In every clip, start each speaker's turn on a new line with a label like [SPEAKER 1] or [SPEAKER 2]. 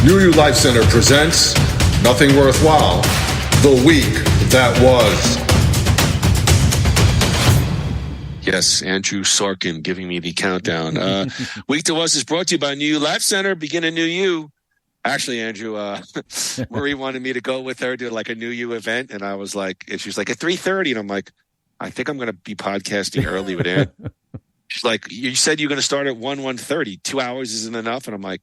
[SPEAKER 1] UU Life Center presents Nothing Worthwhile, The Week That Was.
[SPEAKER 2] Yes, Andrew Sorkin giving me the countdown. Week That Was is brought to you by New Life Center. Begin a new you. Actually, Andrew, Marie wanted me to go with her to like a new you event, and I was like, and she's like at 3:30, and I'm like, I think I'm going to be podcasting early with Andrew. She's like, you said you're going to start at 1:30. 2 hours isn't enough, and I'm like,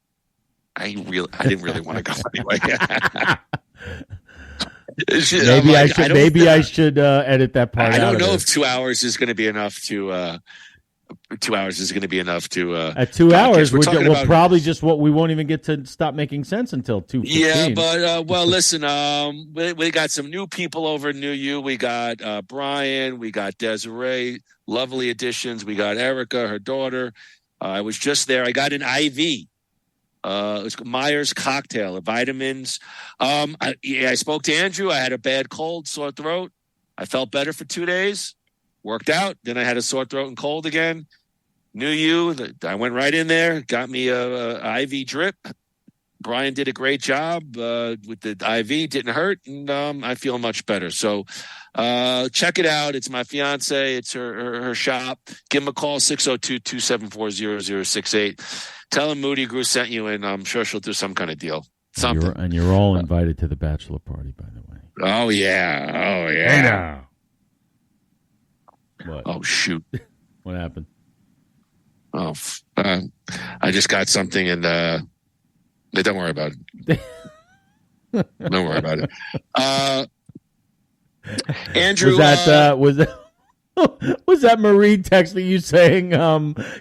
[SPEAKER 2] I didn't really want to go anyway.
[SPEAKER 3] I should edit that part.
[SPEAKER 2] I don't know if 2 hours is going to be enough to. 2 hours is going to be enough to.
[SPEAKER 3] At 2 hours, we'll probably just we won't even get to stop making sense until 2:15.
[SPEAKER 2] Yeah, but well, listen, we got some new people over in New U. We got Brian, we got Desiree, lovely additions. We got Erica, her daughter. I was just there. I got an IV. It's Myers cocktail, vitamins. I spoke to Andrew. I had a bad cold, sore throat. I felt better for 2 days. Worked out. Then I had a sore throat and cold again. Knew you. I went right in there. Got me a IV drip. Brian did a great job with the IV. Didn't hurt, and I feel much better. So check it out. It's my fiance. It's her shop. Give him a call, 602-274-0068. Tell him Moody and Groo sent you, and I'm sure she'll do some kind of deal. Something.
[SPEAKER 3] And you're all invited to the bachelor party, by the way.
[SPEAKER 2] Oh, yeah. Oh, yeah.
[SPEAKER 3] What?
[SPEAKER 2] Oh, shoot.
[SPEAKER 3] What happened?
[SPEAKER 2] Oh, I just got something, and don't worry about it. Don't worry about it. Andrew,
[SPEAKER 3] was that Marie texting you saying,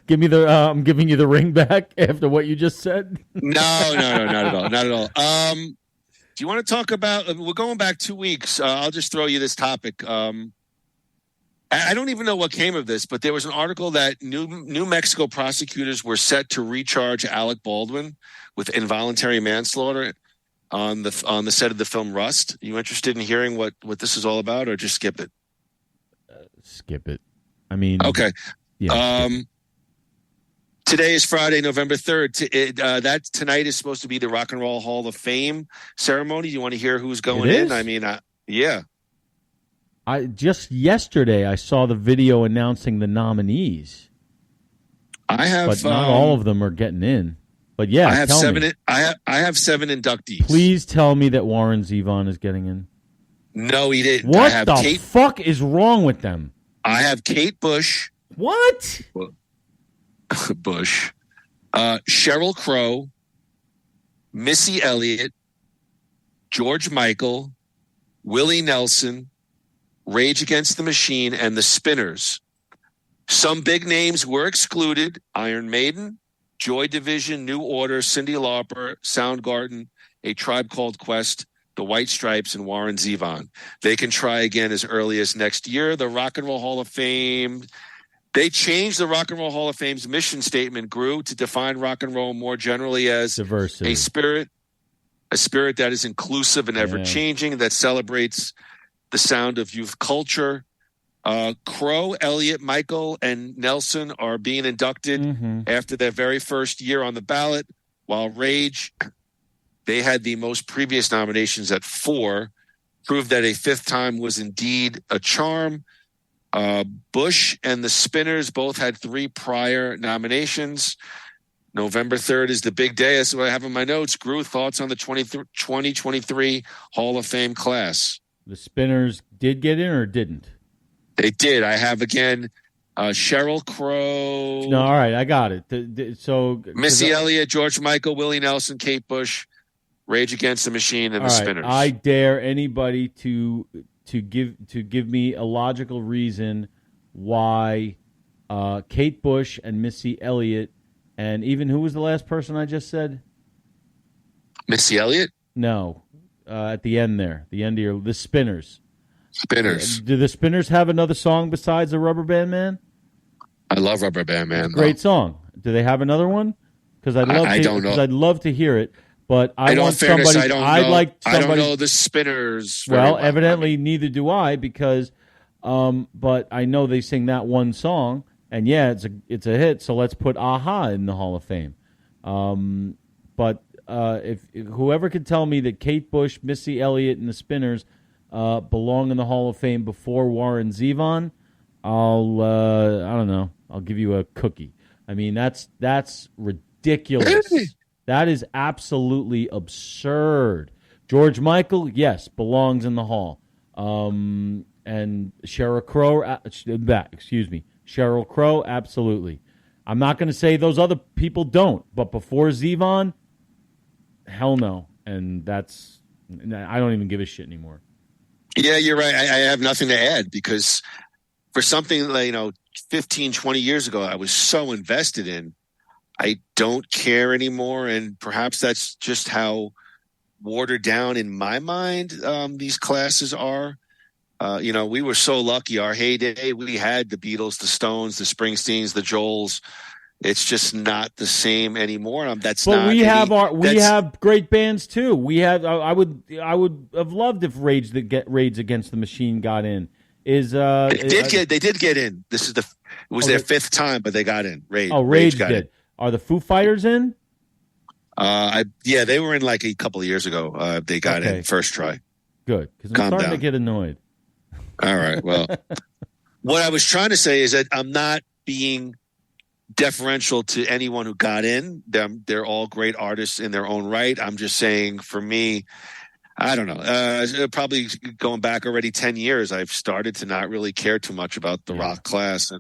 [SPEAKER 3] "Give me the, I'm giving you the ring back" after what you just said?
[SPEAKER 2] No, not at all, not at all. Do you want to talk about? We're going back 2 weeks. I'll just throw you this topic. I don't even know what came of this, but there was an article that New Mexico prosecutors were set to recharge Alec Baldwin with involuntary manslaughter on the set of the film Rust. Are you interested in hearing what this is all about, or just skip it?
[SPEAKER 3] Skip it. I mean,
[SPEAKER 2] okay.
[SPEAKER 3] Yeah.
[SPEAKER 2] Today is Friday, November 3rd. That tonight is supposed to be the Rock and Roll Hall of Fame ceremony. Do you want to hear who's going in? I mean, yeah.
[SPEAKER 3] Just yesterday I saw the video announcing the nominees.
[SPEAKER 2] I have,
[SPEAKER 3] but not all of them are getting in. But yeah,
[SPEAKER 2] I have seven.
[SPEAKER 3] Me.
[SPEAKER 2] I have 7 inductees.
[SPEAKER 3] Please tell me that Warren Zevon is getting in.
[SPEAKER 2] No, he didn't.
[SPEAKER 3] What the fuck is wrong with them?
[SPEAKER 2] I have Kate Bush.
[SPEAKER 3] What?
[SPEAKER 2] Bush. Sheryl Crow. Missy Elliott. George Michael. Willie Nelson. Rage Against the Machine, and the Spinners. Some big names were excluded: Iron Maiden, Joy Division, New Order, Cyndi Lauper, Soundgarden, A Tribe Called Quest, the White Stripes, and Warren Zevon. They can try again as early as next year. The Rock and Roll Hall of Fame, they changed the Rock and Roll Hall of Fame's mission statement, Groo, to define rock and roll more generally as
[SPEAKER 3] diversity.
[SPEAKER 2] A spirit that is inclusive and ever-changing, that celebrates the sound of youth culture. Crow, Elliott, Michael, and Nelson are being inducted after their very first year on the ballot, while Rage, they had the most previous nominations at 4, proved that a 5th time was indeed a charm. Bush and the Spinners both had 3 prior nominations. November 3rd is the big day. That's what I have in my notes. Groo, thoughts on the 2023 Hall of Fame class?
[SPEAKER 3] The Spinners did get in or didn't?
[SPEAKER 2] They did. I have, again, Sheryl Crow.
[SPEAKER 3] No, all right, I got it. So
[SPEAKER 2] Missy Elliott, George Michael, Willie Nelson, Kate Bush, Rage Against the Machine, and the Spinners.
[SPEAKER 3] I dare anybody to give me a logical reason why Kate Bush and Missy Elliott, and even who was the last person I just said?
[SPEAKER 2] Missy Elliott?
[SPEAKER 3] No. At the end there, the Spinners.
[SPEAKER 2] Spinners.
[SPEAKER 3] Do the Spinners have another song besides the Rubber Band Man?
[SPEAKER 2] I love Rubber Band Man.
[SPEAKER 3] Great song. Do they have another one? Because I'd love to hear it. But I want somebody. I don't know the Spinners. Well, evidently neither do I, because but I know they sing that one song, and yeah, it's a hit. So let's put Aha in the Hall of Fame. But if whoever could tell me that Kate Bush, Missy Elliott, and the Spinners belong in the Hall of Fame before Warren Zevon, I don't know. I'll give you a cookie. I mean, that's ridiculous. That is absolutely absurd. George Michael, yes, belongs in the Hall. And Sheryl Crow, absolutely. I'm not going to say those other people don't, but before Zevon, hell no. And I don't even give a shit anymore.
[SPEAKER 2] Yeah, you're right. I have nothing to add because for something like, 15, 20 years ago, I was so invested in, I don't care anymore. And perhaps that's just how watered down in my mind these classes are. We were so lucky. Our heyday, we had the Beatles, the Stones, the Springsteens, the Joels. It's just not the same anymore. We have great bands too. We had. I would have loved if Rage Against the Machine got in. They did get in. It was their fifth time, but they got in. Rage got in.
[SPEAKER 3] Are the Foo Fighters in?
[SPEAKER 2] They were in like a couple of years ago. They got in first try.
[SPEAKER 3] Good, because I'm starting to get annoyed.
[SPEAKER 2] All right. Well, what I was trying to say is that I'm not being deferential to anyone who got in. They're all great artists in their own right. I'm just saying, for me, I don't know. Probably going back already 10 years, I've started to not really care too much about the rock class.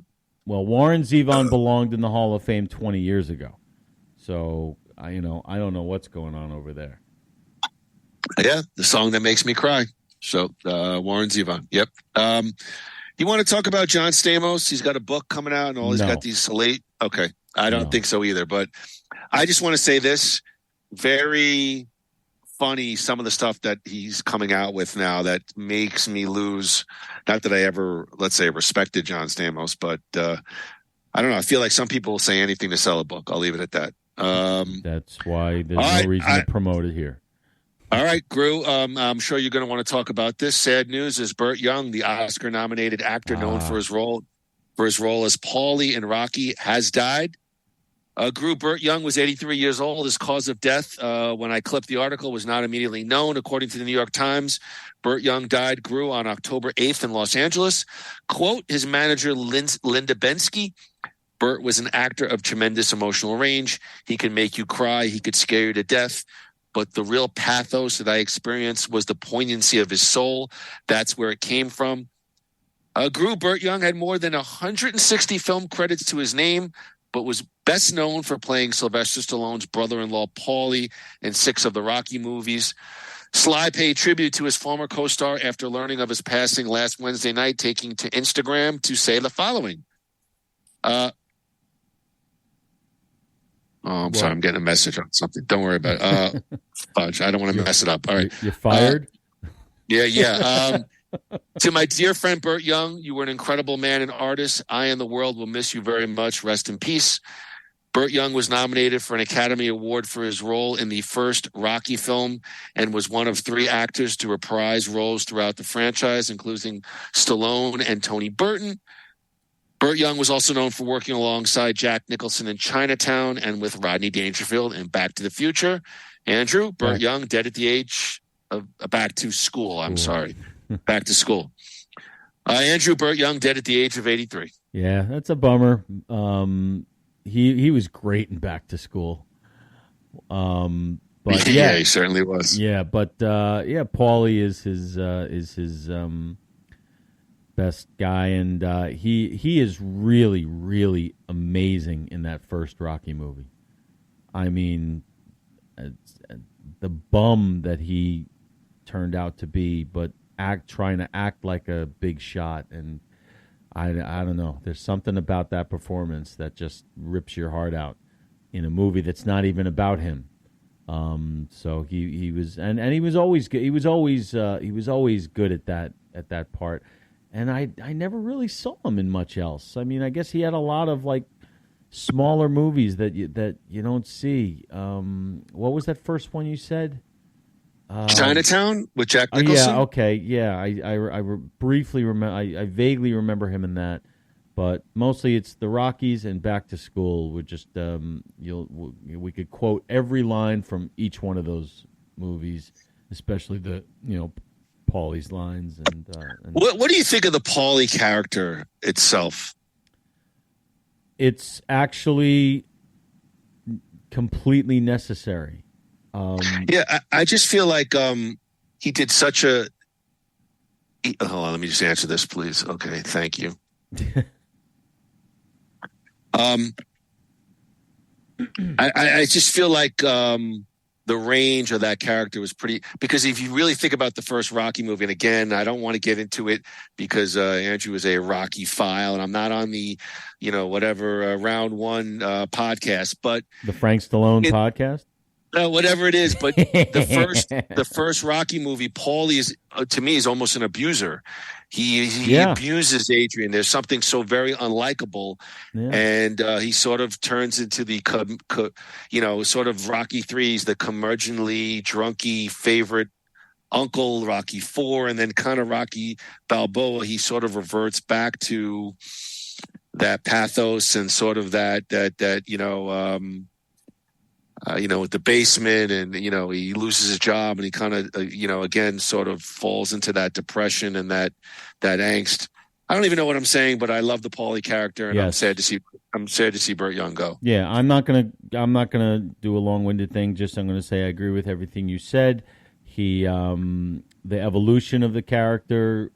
[SPEAKER 3] Well, Warren Zevon belonged in the Hall of Fame 20 years ago. So, I don't know what's going on over there.
[SPEAKER 2] Yeah, the song that makes me cry. So, Warren Zevon. Yep. You want to talk about John Stamos? He's got a book coming out, and he's got these late. Okay, I don't think so either. But I just want to say this: very funny. Some of the stuff that he's coming out with now that makes me lose. Not that I ever, let's say, respected John Stamos, but I don't know. I feel like some people will say anything to sell a book. I'll leave it at that.
[SPEAKER 3] That's why there's no reason to promote it here.
[SPEAKER 2] All right, Groo, I'm sure you're going to want to talk about this. Sad news is Burt Young, the Oscar-nominated actor known for his role as Paulie in Rocky, has died. Groo, Burt Young was 83 years old. His cause of death, when I clipped the article, was not immediately known. According to the New York Times, Burt Young died, Groo, on October 8th in Los Angeles. Quote, his manager, Linda Bensky, Burt was an actor of tremendous emotional range. He could make you cry. He could scare you to death. But the real pathos that I experienced was the poignancy of his soul. That's where it came from. Groo, Burt Young had more than 160 film credits to his name, but was best known for playing Sylvester Stallone's brother-in-law, Paulie, in 6 of the Rocky movies. Sly paid tribute to his former co-star after learning of his passing last Wednesday night, taking to Instagram to say the following. I'm sorry. I'm getting a message on something. Don't worry about it. Fudge. I don't want to mess it up. All right.
[SPEAKER 3] You're fired?
[SPEAKER 2] Yeah. To my dear friend Burt Young, you were an incredible man and artist. I and the world will miss you very much. Rest in peace. Burt Young was nominated for an Academy Award for his role in the first Rocky film and was one of 3 actors to reprise roles throughout the franchise, including Stallone and Tony Burton. Burt Young was also known for working alongside Jack Nicholson in Chinatown and with Rodney Dangerfield in Back to the Future. Andrew, Burt Young, dead at the age of back to school. I'm sorry. Back to school. Andrew, Burt Young, dead at the age of 83.
[SPEAKER 3] Yeah, that's a bummer. He was great in Back to School. But
[SPEAKER 2] yeah, he certainly was.
[SPEAKER 3] Yeah, but Paulie is his best guy, and he is really, really amazing in that first Rocky movie. I mean, the bum that he turned out to be, but trying to act like a big shot, and I don't know. There's something about that performance that just rips your heart out in a movie that's not even about him. So he was, and he was always good. He was always good at that part. And I never really saw him in much else. I mean, I guess he had a lot of like smaller movies that you don't see. What was that first one you said?
[SPEAKER 2] Chinatown with Jack Nicholson.
[SPEAKER 3] Yeah, okay, yeah. I briefly remember. I vaguely remember him in that. But mostly it's the Rockies and Back to School. We're just we could quote every line from each one of those movies, especially the Paulie's lines. And
[SPEAKER 2] what do you think of the Paulie character itself?
[SPEAKER 3] It's actually completely necessary.
[SPEAKER 2] I just feel like he did such a. Hold on, let me just answer this, please. Okay, thank you. I just feel like the range of that character was pretty, because if you really think about the first Rocky movie, and again, I don't want to get into it because Andrew is a Rocky file, and I'm not on the, round one podcast, but
[SPEAKER 3] the Frank Stallone podcast.
[SPEAKER 2] Whatever it is, but the first Rocky movie, Paulie is to me is almost an abuser. He abuses Adrian. There's something so very unlikable, and he sort of turns into the sort of Rocky III's the curmudgeonly, drunky favorite uncle, Rocky IV, and then kind of Rocky Balboa. He sort of reverts back to that pathos and sort of that with the basement, and he loses his job, and he kind of again sort of falls into that depression and that angst. I don't even know what I'm saying, but I love the Paulie character, and I'm sad to see Burt Young go.
[SPEAKER 3] Yeah, I'm not gonna do a long-winded thing. I'm gonna say I agree with everything you said. The evolution of the character,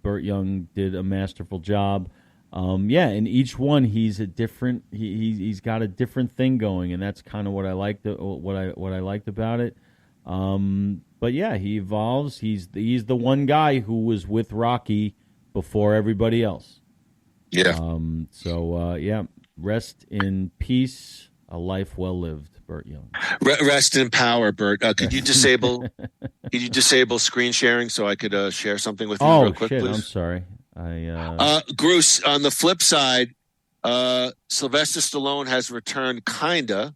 [SPEAKER 3] Burt Young did a masterful job. In each one he's a different. He's got a different thing going, and that's kind of what I liked. What I liked about it. But yeah, he evolves. He's the one guy who was with Rocky before everybody else.
[SPEAKER 2] Yeah.
[SPEAKER 3] Rest in peace. A life well lived, Burt Young.
[SPEAKER 2] Rest in power, Burt. Could you disable screen sharing so I could share something with you real quick, please?
[SPEAKER 3] I'm sorry.
[SPEAKER 2] Groo, on the flip side, Sylvester Stallone has returned kinda,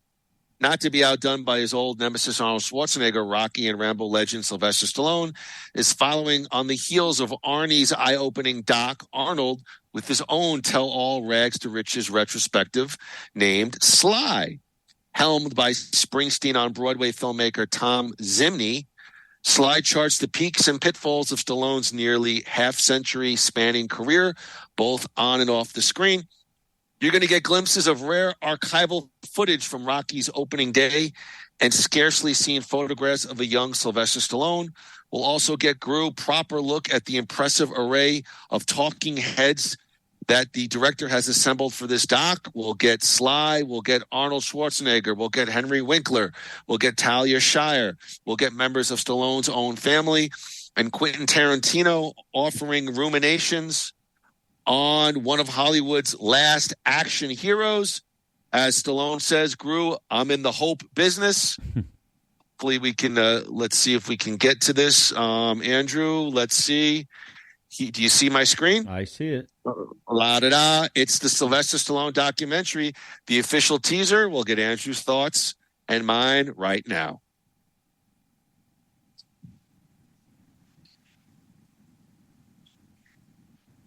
[SPEAKER 2] not to be outdone by his old nemesis Arnold Schwarzenegger. Rocky and Rambo legend Sylvester Stallone is following on the heels of Arnie's eye-opening Doc Arnold with his own tell-all rags to riches retrospective named Sly. Helmed by Springsteen on Broadway filmmaker Tom Zimney, Sly charts the peaks and pitfalls of Stallone's nearly half-century spanning career, both on and off the screen. You're going to get glimpses of rare archival footage from Rocky's opening day and scarcely seen photographs of a young Sylvester Stallone. We'll also get Groo proper look at the impressive array of talking heads that the director has assembled for this doc. We'll get Sly, we'll get Arnold Schwarzenegger, we'll get Henry Winkler, we'll get Talia Shire, we'll get members of Stallone's own family, and Quentin Tarantino offering ruminations on one of Hollywood's last action heroes. As Stallone says, Groo, I'm in the hope business. Hopefully we can, let's see if we can get to this. Andrew, let's see. Do you see my screen?
[SPEAKER 3] I see it.
[SPEAKER 2] La-da-da. It's the Sylvester Stallone documentary, the official teaser. We'll get Andrew's thoughts and mine right now.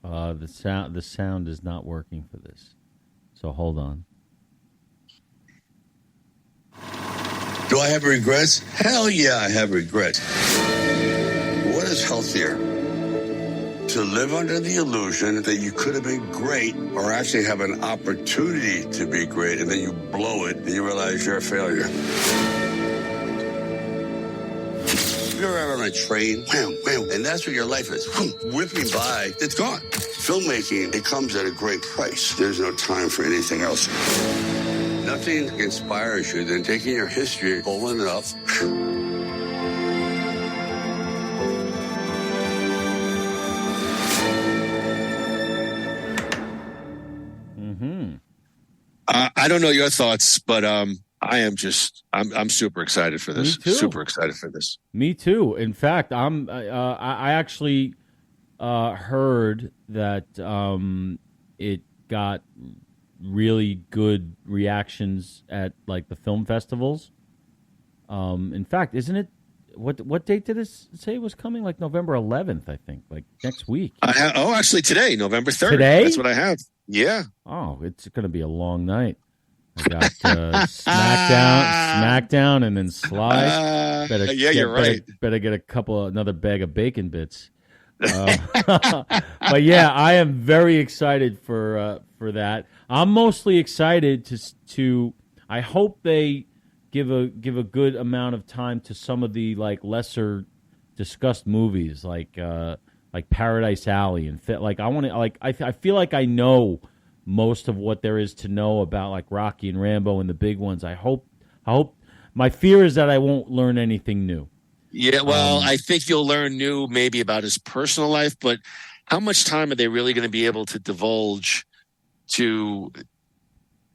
[SPEAKER 3] The sound is not working for this. So hold on.
[SPEAKER 4] Do I have regrets? Hell yeah, I have regrets. What is healthier? To live under the illusion that you could have been great, or actually have an opportunity to be great, and then you blow it and you realize you're a failure. You're out on a train, wham, wham, and that's what your life is. Whipping by, it's gone. Filmmaking, it comes at a great price. There's no time for anything else. Nothing inspires you than taking your history, pulling it up.
[SPEAKER 2] I don't know your thoughts, but I'm super excited for this. Super excited for this.
[SPEAKER 3] Me too. In fact, I actually heard that it got really good reactions at like the film festivals. In fact, isn't it? What date did this say it was coming? Like November 11th, I think. Like next week.
[SPEAKER 2] Actually today, November 3rd.
[SPEAKER 3] Today?
[SPEAKER 2] That's what I have. Yeah.
[SPEAKER 3] Oh, it's going to be a long night. I got SmackDown, and then Sly.
[SPEAKER 2] You're right.
[SPEAKER 3] Better get another bag of bacon bits. But yeah, I am very excited for that. I'm mostly excited to. I hope they give a good amount of time to some of the like lesser discussed movies, like Paradise Alley and like I want to like I feel like I know most of what there is to know about like Rocky and Rambo and the big ones. I hope. My fear is that I won't learn anything new.
[SPEAKER 2] Yeah, well, I think you'll learn new maybe about his personal life, but how much time are they really going to be able to divulge to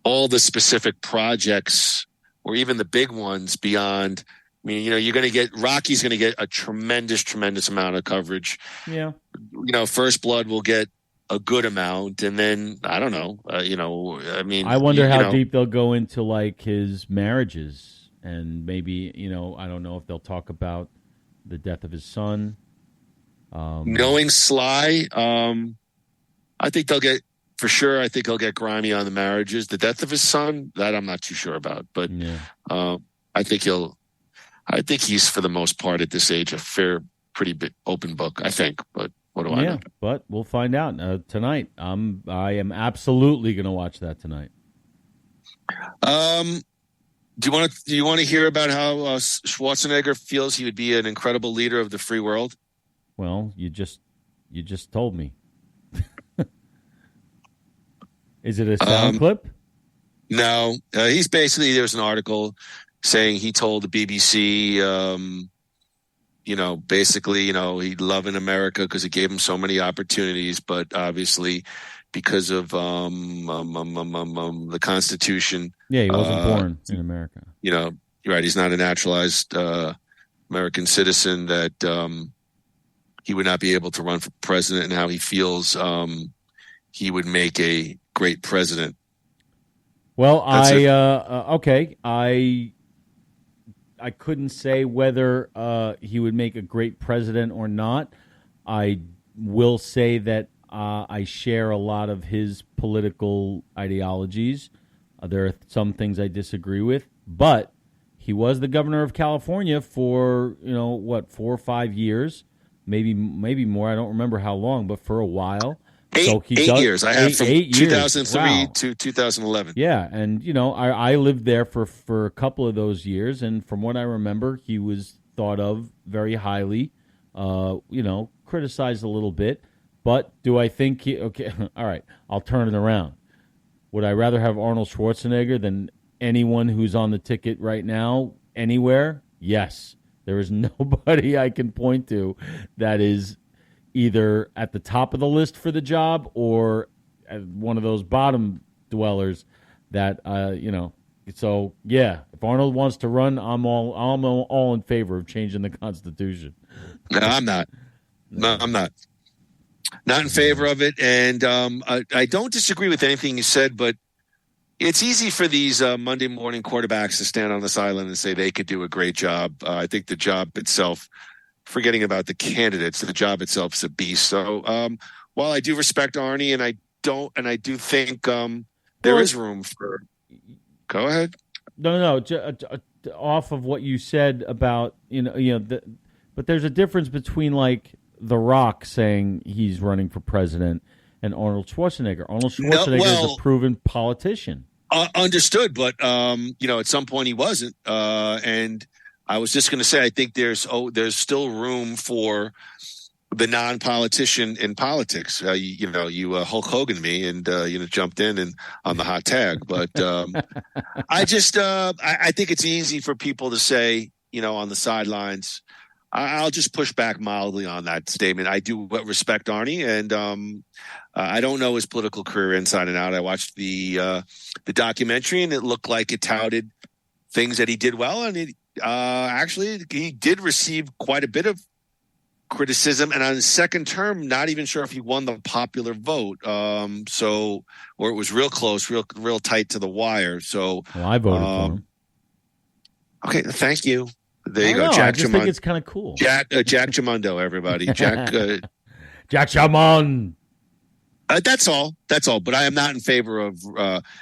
[SPEAKER 2] all the specific projects or even the big ones beyond? I mean, you're going to get Rocky's going to get a tremendous amount of coverage.
[SPEAKER 3] Yeah.
[SPEAKER 2] First Blood will get a good amount, and then I don't know.
[SPEAKER 3] I wonder how deep they'll go into like his marriages, and maybe I don't know if they'll talk about the death of his son.
[SPEAKER 2] Knowing Sly, I think they'll get for sure. I think he'll get grimy on the marriages. The death of his son, that I'm not too sure about, but I think he's for the most part at this age pretty big open book. I think, but. What do I know?
[SPEAKER 3] But we'll find out tonight. I am absolutely going to watch that tonight.
[SPEAKER 2] Do you want to hear about how Schwarzenegger feels he would be an incredible leader of the free world?
[SPEAKER 3] Well, you just told me. Is it a sound clip?
[SPEAKER 2] No, he's basically there's an article saying he told the BBC. Basically, he'd love in America because it gave him so many opportunities, but obviously because of the Constitution.
[SPEAKER 3] Yeah, he wasn't born in America.
[SPEAKER 2] You're right. He's not a naturalized American citizen, that he would not be able to run for president, and how he feels he would make a great president.
[SPEAKER 3] Well, I couldn't say whether he would make a great president or not. I will say that I share a lot of his political ideologies. There are some things I disagree with, but he was the governor of California for 4 or 5 years, maybe more. I don't remember how long, but for a while.
[SPEAKER 2] Eight years. I have from 2003 to 2011.
[SPEAKER 3] Yeah, and I lived there for a couple of those years, and from what I remember, he was thought of very highly. Criticized a little bit, but do I think okay? All right, I'll turn it around. Would I rather have Arnold Schwarzenegger than anyone who's on the ticket right now anywhere? Yes, there is nobody I can point to that is either at the top of the list for the job or one of those bottom dwellers that, So, yeah, if Arnold wants to run, I'm all in favor of changing the Constitution.
[SPEAKER 2] No, I'm not. No, I'm not. Not in favor of it. And I don't disagree with anything you said, but it's easy for these Monday morning quarterbacks to stand on this island and say they could do a great job. I think the job itself, forgetting about the candidates, the job itself is a beast. So while I do respect Arnie, and I do think there is room for. Go ahead.
[SPEAKER 3] No. Off of what you said about but there's a difference between like The Rock saying he's running for president and Arnold Schwarzenegger. Arnold Schwarzenegger is a proven politician.
[SPEAKER 2] Understood, but at some point he wasn't, and. I was just going to say, I think there's still room for the non-politician in politics. You Hulk Hogan me and jumped in and on the hot tag. But I think it's easy for people to say, on the sidelines. I'll just push back mildly on that statement. I do respect Arnie, and I don't know his political career inside and out. I watched the documentary, and it looked like it touted things that he did well, and actually, he did receive quite a bit of criticism, and on his second term, not even sure if he won the popular vote. Or it was real close, real tight to the wire. So,
[SPEAKER 3] I voted for him.
[SPEAKER 2] Okay, thank you. There you go, Jack.
[SPEAKER 3] I just think it's kind of cool.
[SPEAKER 2] Jack Jamundo, everybody. Jack
[SPEAKER 3] Jamond.
[SPEAKER 2] That's all. But I am not in favor of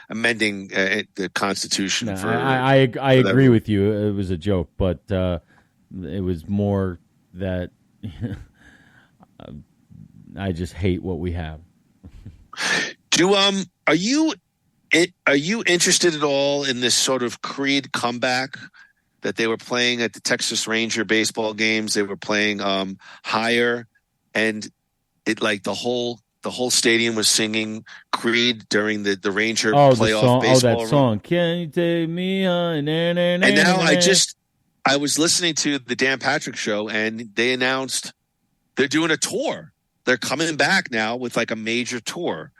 [SPEAKER 2] amending the Constitution.
[SPEAKER 3] No, I agree with you. It was a joke, but it was more that I just hate what we have.
[SPEAKER 2] Are you interested at all in this sort of Creed comeback that they were playing at the Texas Ranger baseball games? They were playing Higher, and it like the whole stadium was singing Creed during the Ranger playoff baseball.
[SPEAKER 3] Oh, that song. Can you take me on?
[SPEAKER 2] And now I was listening to the Dan Patrick Show, and they announced they're doing a tour. They're coming back now with like a major tour.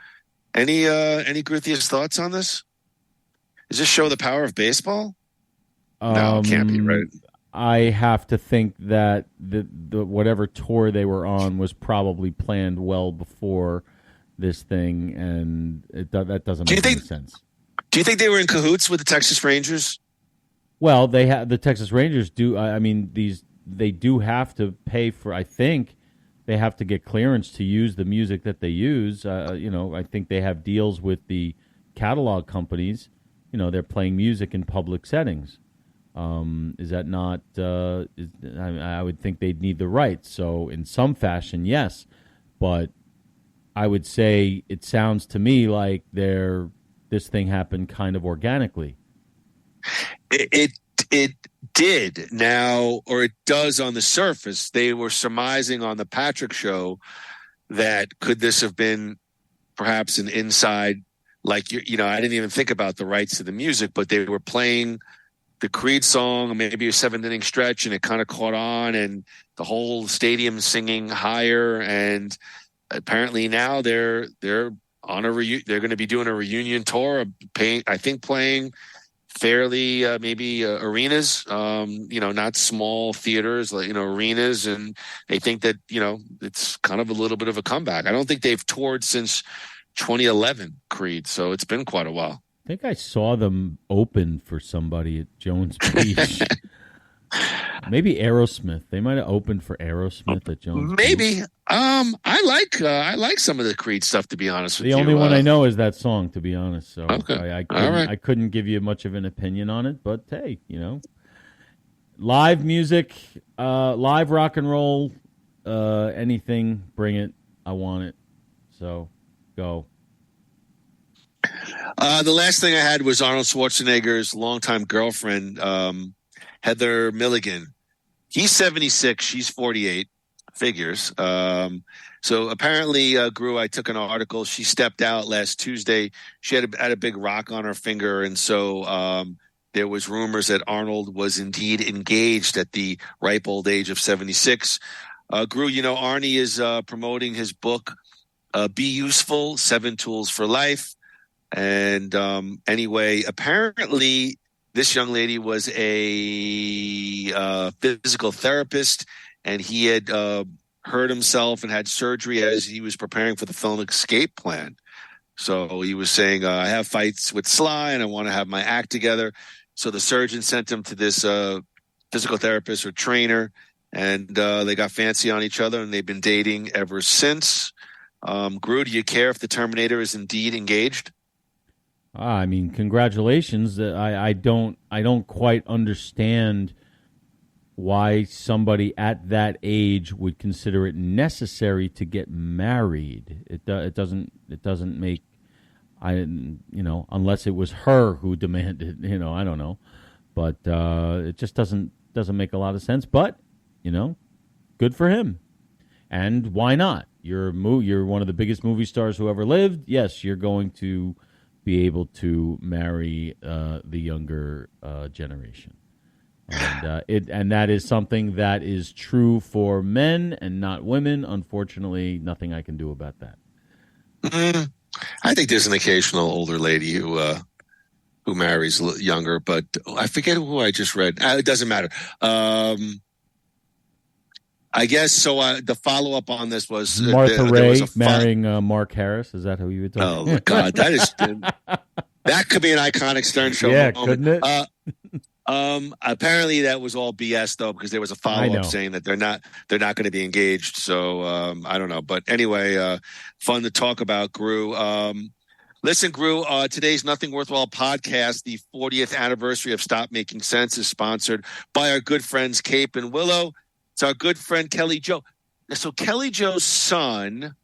[SPEAKER 2] Any Groothiest thoughts on this? Does this show the power of baseball? No, it can't be, right?
[SPEAKER 3] I have to think that the whatever tour they were on was probably planned well before this thing, and that doesn't make any sense.
[SPEAKER 2] Do you think they were in cahoots with the Texas Rangers?
[SPEAKER 3] Well, the Texas Rangers do. I mean, they do have to pay for. I think they have to get clearance to use the music that they use. I think they have deals with the catalog companies. They're playing music in public settings. Is that not? I would think they'd need the rights. So in some fashion, yes, but I would say it sounds to me like this thing happened kind of organically.
[SPEAKER 2] It did now, or it does on the surface. They were surmising on the Patrick Show that could this have been perhaps an inside, like I didn't even think about the rights to the music, but they were playing the Creed song, maybe a 7th-inning stretch, and it kind of caught on, and the whole stadium singing Higher. And apparently now they're on they're going to be doing a reunion tour, playing fairly maybe arenas, not small theaters, like arenas, and they think that it's kind of a little bit of a comeback. I don't think they've toured since 2011, Creed, so it's been quite a while.
[SPEAKER 3] I think I saw them open for somebody at Jones Beach. Maybe Aerosmith. They might have opened for Aerosmith at Jones
[SPEAKER 2] Maybe.
[SPEAKER 3] Beach.
[SPEAKER 2] I like some of the Creed stuff, to be honest with you.
[SPEAKER 3] The only one I know is that song, to be honest. So
[SPEAKER 2] okay.
[SPEAKER 3] I couldn't give you much of an opinion on it, but hey, live music, live rock and roll, anything, bring it. I want it. So go.
[SPEAKER 2] The last thing I had was Arnold Schwarzenegger's longtime girlfriend, Heather Milligan. He's 76. She's 48. Figures. So apparently, Groo, I took an article. She stepped out last Tuesday. She had a big rock on her finger. And so there was rumors that Arnold was indeed engaged at the ripe old age of 76. Groo, Arnie is promoting his book, Be Useful, 7 Tools for Life. And anyway, apparently this young lady was a physical therapist, and he had hurt himself and had surgery as he was preparing for the film Escape Plan. So he was saying, I have fights with Sly and I want to have my act together. So the surgeon sent him to this physical therapist or trainer, and they got fancy on each other, and they've been dating ever since. Groo, do you care if the Terminator is indeed engaged?
[SPEAKER 3] I mean, congratulations. I don't quite understand why somebody at that age would consider it necessary to get married. It doesn't make, unless it was her who demanded, I don't know, but it just doesn't make a lot of sense. But good for him, and why not? You're one of the biggest movie stars who ever lived. Yes, you're going to be able to marry the younger generation. And that is something that is true for men and not women. Unfortunately, nothing I can do about that.
[SPEAKER 2] I think there's an occasional older lady who marries younger, but I forget who I just read. It doesn't matter. I guess so. The follow up on this was
[SPEAKER 3] Martha Ray marrying Mark Harris. Is that who you were talking?
[SPEAKER 2] Oh God, that could be an iconic Stern Show moment.
[SPEAKER 3] Couldn't it?
[SPEAKER 2] Apparently that was all BS though, because there was a follow-up saying that they're not going to be engaged. So I don't know, but anyway, fun to talk about. Groo. Listen, Groo, today's Nothing Worthwhile podcast, the 40th anniversary of Stop Making Sense, is sponsored by our good friends Cape and Willow. It's our good friend Kelly Joe. So Kelly Joe's son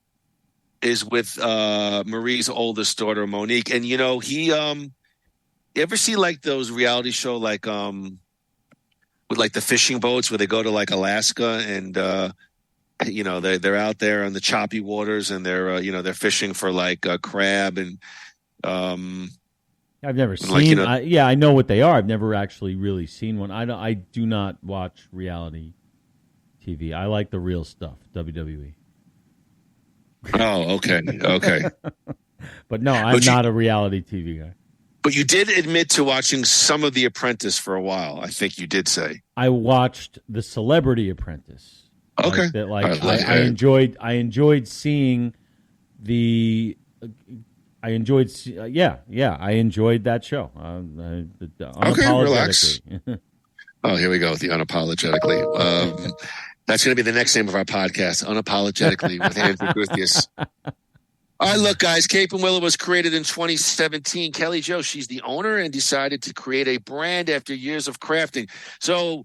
[SPEAKER 2] is with Marie's oldest daughter, Monique, and he you ever see like those reality show like with like the fishing boats where they go to like Alaska and they're out there on the choppy waters and they're fishing for like crab and
[SPEAKER 3] I've never seen I know what they are. I've never actually really seen one. I do not watch reality TV. I like the real stuff, WWE.
[SPEAKER 2] Oh, okay.
[SPEAKER 3] But no, I'm not a reality TV guy.
[SPEAKER 2] But you did admit to watching some of The Apprentice for a while. I think you did say.
[SPEAKER 3] I watched The Celebrity Apprentice.
[SPEAKER 2] Okay.
[SPEAKER 3] I enjoyed seeing the. I enjoyed that show.
[SPEAKER 2] Okay, relax. Oh, here we go with the unapologetically. That's going to be the next name of our podcast, Unapologetically with Andrew Guthius. All right, look, guys, Cape and Willow was created in 2017. Kelly Jo, she's the owner and decided to create a brand after years of crafting. So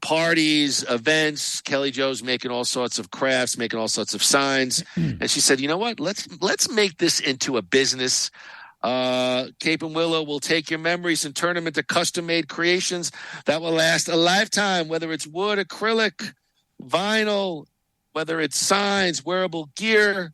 [SPEAKER 2] parties, events, Kelly Jo's making all sorts of crafts, making all sorts of signs. And she said, you know what, let's make this into a business. Cape and Willow will take your memories and turn them into custom-made creations that will last a lifetime, whether it's wood, acrylic, vinyl, whether it's signs, wearable gear.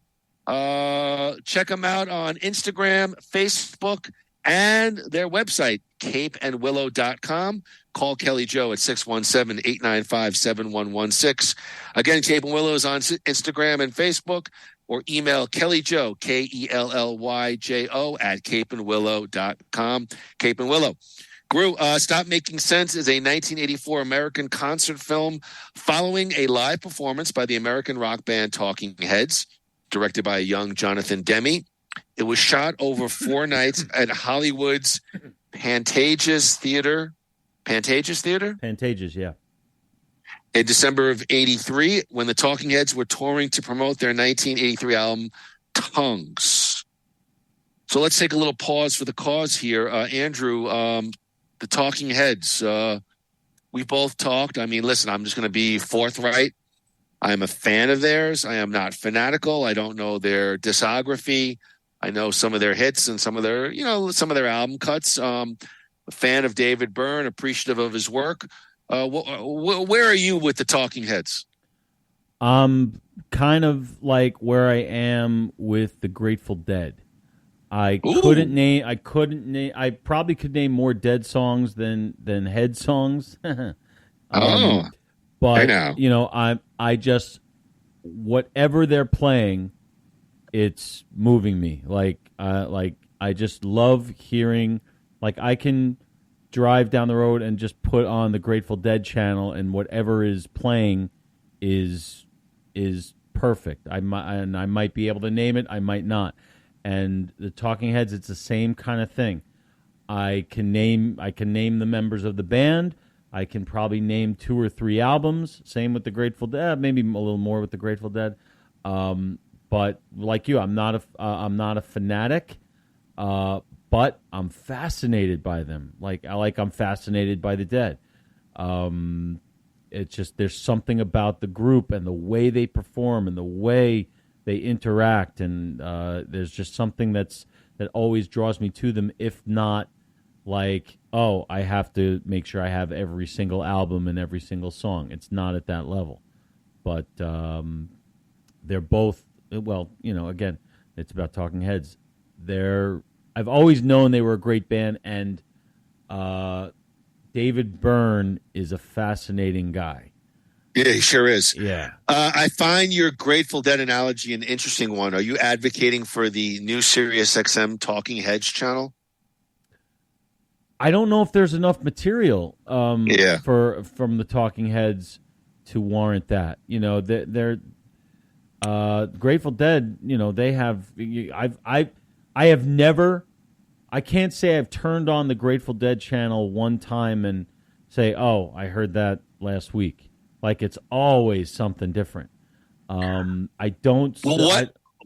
[SPEAKER 2] Check them out on Instagram, Facebook, and their website, capeandwillow.com. Call Kelly Jo at 617-895-7116. Again, Cape and Willow is on Instagram and Facebook, or email Kelly Jo, KELLYJO at capeandwillow.com. Cape and Willow. Groo, Stop Making Sense is a 1984 American concert film following a live performance by the American rock band Talking Heads, directed by a young Jonathan Demme. It was shot over 4 nights at Hollywood's Pantages Theater. Pantages, yeah. In December of 83, when the Talking Heads were touring to promote their 1983 album, Tongues. So let's take a little pause for the cause here. Andrew, the Talking Heads, we both talked. I mean, listen, I'm just going to be forthright. I am a fan of theirs. I am not fanatical. I don't know their discography. I know some of their hits and some of their album cuts. A fan of David Byrne, appreciative of his work. Where are you with the Talking Heads?
[SPEAKER 3] Kind of like where I am with the Grateful Dead. I probably could name more Dead songs than Head songs. But I just, whatever they're playing, it's moving me. Like I just love hearing. Like I can drive down the road and just put on the Grateful Dead channel, and whatever is playing is perfect. I might be able to name it, I might not. And the Talking Heads, it's the same kind of thing. I can name the members of the band. I can probably name 2 or 3 albums. Same with the Grateful Dead, maybe a little more with the Grateful Dead. But like you, I'm not a fanatic. But I'm fascinated by them. I'm fascinated by the Dead. It's just there's something about the group and the way they perform and the way they interact, and there's just something that always draws me to them. If not, like, oh, I have to make sure I have every single album and every single song. It's not at that level, but they're both. Well, again, it's about Talking Heads. I've always known they were a great band, and David Byrne is a fascinating guy.
[SPEAKER 2] Yeah, he sure is.
[SPEAKER 3] Yeah.
[SPEAKER 2] I find your Grateful Dead analogy an interesting one. Are you advocating for the new SiriusXM Talking Heads channel?
[SPEAKER 3] I don't know if there's enough material from the Talking Heads to warrant that. They're Grateful Dead. They have. I have never I can't say I've turned on the Grateful Dead channel one time and say, "Oh, I heard that last week." Like it's always something different. I don't.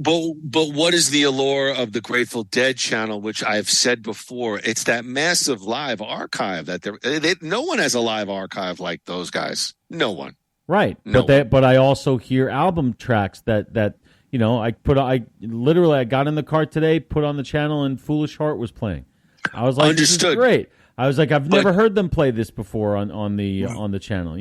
[SPEAKER 2] But what is the allure of the Grateful Dead channel, which I've said before? It's that massive live archive that no one has a live archive like those guys. No one.
[SPEAKER 3] Right. But I also hear album tracks that I got in the car today, put on the channel, and Foolish Heart was playing. I was like,
[SPEAKER 2] Understood.
[SPEAKER 3] This is great. I was like, I've never heard them play this before on the channel,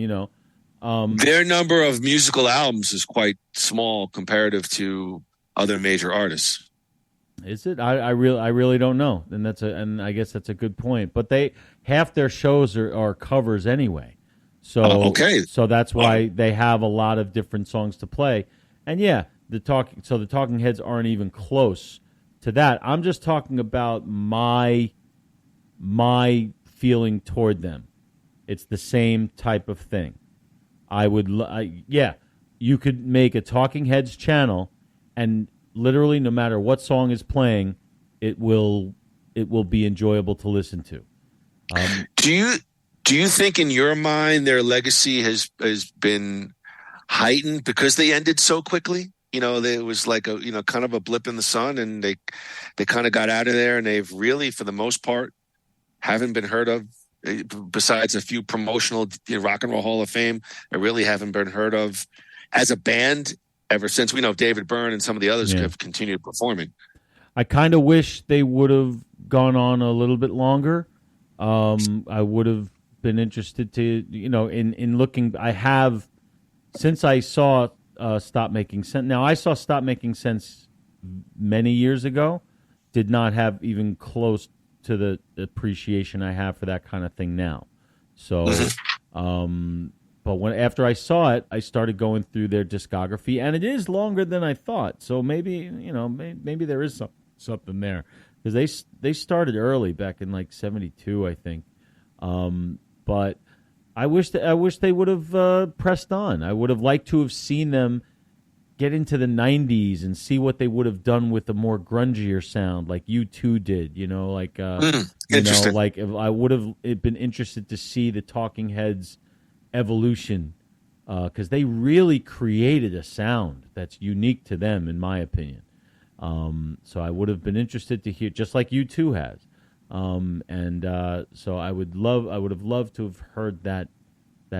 [SPEAKER 2] Their number of musical albums is quite small comparative to other major artists.
[SPEAKER 3] Is it? I really don't know, and I guess that's a good point. But half their shows are covers anyway, so so that's why they have a lot of different songs to play. And yeah, the Talking Heads aren't even close to that. I'm just talking about my feeling toward them. It's the same type of thing. You could make a Talking Heads channel. And literally, no matter what song is playing, it will be enjoyable to listen to.
[SPEAKER 2] Do you think, in your mind, their legacy has been heightened because they ended so quickly? It was like a kind of a blip in the sun, and they kind of got out of there, and they've really, for the most part, haven't been heard of. Besides a few promotional Rock and Roll Hall of Fame, they really haven't been heard of as a band ever since. We know David Byrne and some of the others have continued performing.
[SPEAKER 3] I kind of wish they would have gone on a little bit longer. I would have been interested to, in looking. I have, since I saw Stop Making Sense. Now, I saw Stop Making Sense many years ago. Did not have even close to the appreciation I have for that kind of thing now. So, but after I saw it, I started going through their discography, and it is longer than I thought. So maybe maybe there is something there, because they started early back in like '72, I think. But I wish they would have pressed on. I would have liked to have seen them get into the '90s and see what they would have done with a more grungier sound, like U2 did. Interesting. Like if I would have been interested to see the Talking Heads evolution, because they really created a sound that's unique to them, in my opinion. So I would have been interested to hear, just like U2 has. So I would have loved to have heard that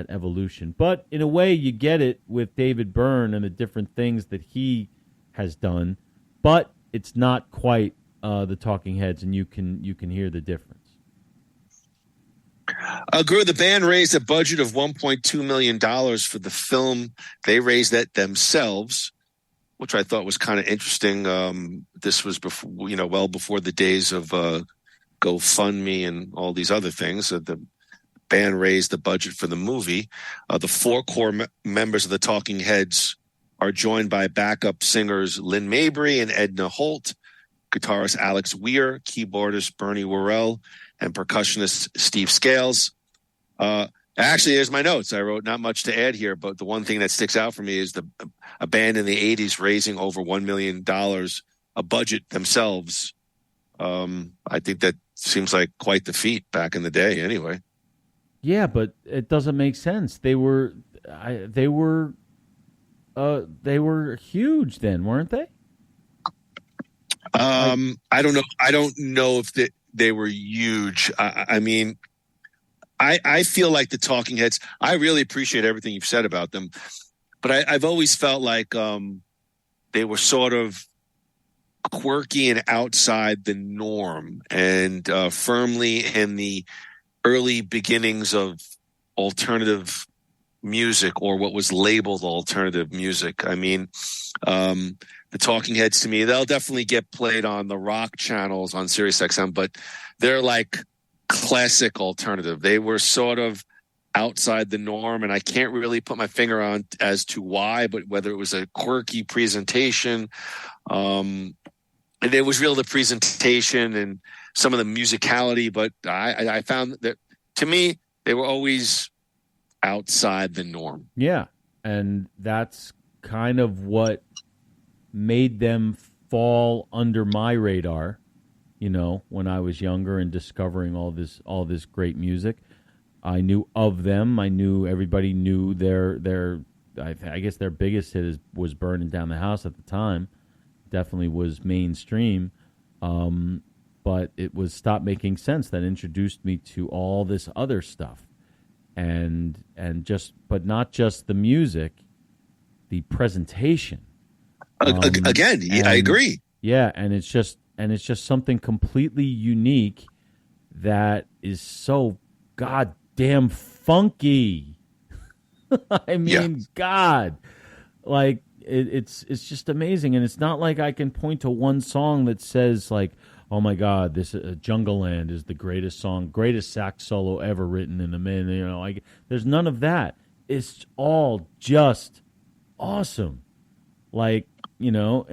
[SPEAKER 3] evolution. But in a way, you get it with David Byrne and the different things that he has done. But it's not quite the Talking Heads, and you can hear the difference.
[SPEAKER 2] Groo, the band raised a budget of $1.2 million for the film. They raised that themselves, which I thought was kind of interesting. This was before, well before the days of GoFundMe and all these other things. The band raised the budget for the movie. The four core members of the Talking Heads are joined by backup singers Lynn Mabry and Edna Holt, guitarist Alex Weir, keyboardist Bernie Worrell, and percussionist Steve Scales. Actually, here's my notes. I wrote not much to add here, but the one thing that sticks out for me is a band in the 80s raising over $1 million, a budget themselves. I think that seems like quite the feat back in the day anyway.
[SPEAKER 3] Yeah, but it doesn't make sense. They were huge then, weren't they?
[SPEAKER 2] I don't know. I don't know if they were huge. I mean, I feel like the Talking Heads, I really appreciate everything you've said about them, but I've always felt like they were sort of quirky and outside the norm, and firmly in the early beginnings of alternative music, or what was labeled alternative music. I mean, the Talking Heads, to me, they'll definitely get played on the rock channels on SiriusXM, but they're like classic alternative. They were sort of outside the norm, and I can't really put my finger on as to why, but whether it was a quirky presentation, and it was real, the presentation and some of the musicality, but I found that, to me, they were always outside the norm.
[SPEAKER 3] Yeah, and that's kind of what made them fall under my radar. when I was younger and discovering all this great music. I knew of them. I knew everybody knew their I guess their biggest hit was Burning Down the House at the time. Definitely was mainstream. But it was Stop Making Sense that introduced me to all this other stuff. But not just the music, the presentation.
[SPEAKER 2] I agree.
[SPEAKER 3] Yeah, and it's just something completely unique that is so goddamn funky. I mean, God, like it's just amazing, and it's not like I can point to one song that says like, oh my God, this Jungle Land is the greatest song, greatest sax solo ever written in a minute. There's none of that. It's all just awesome, and you know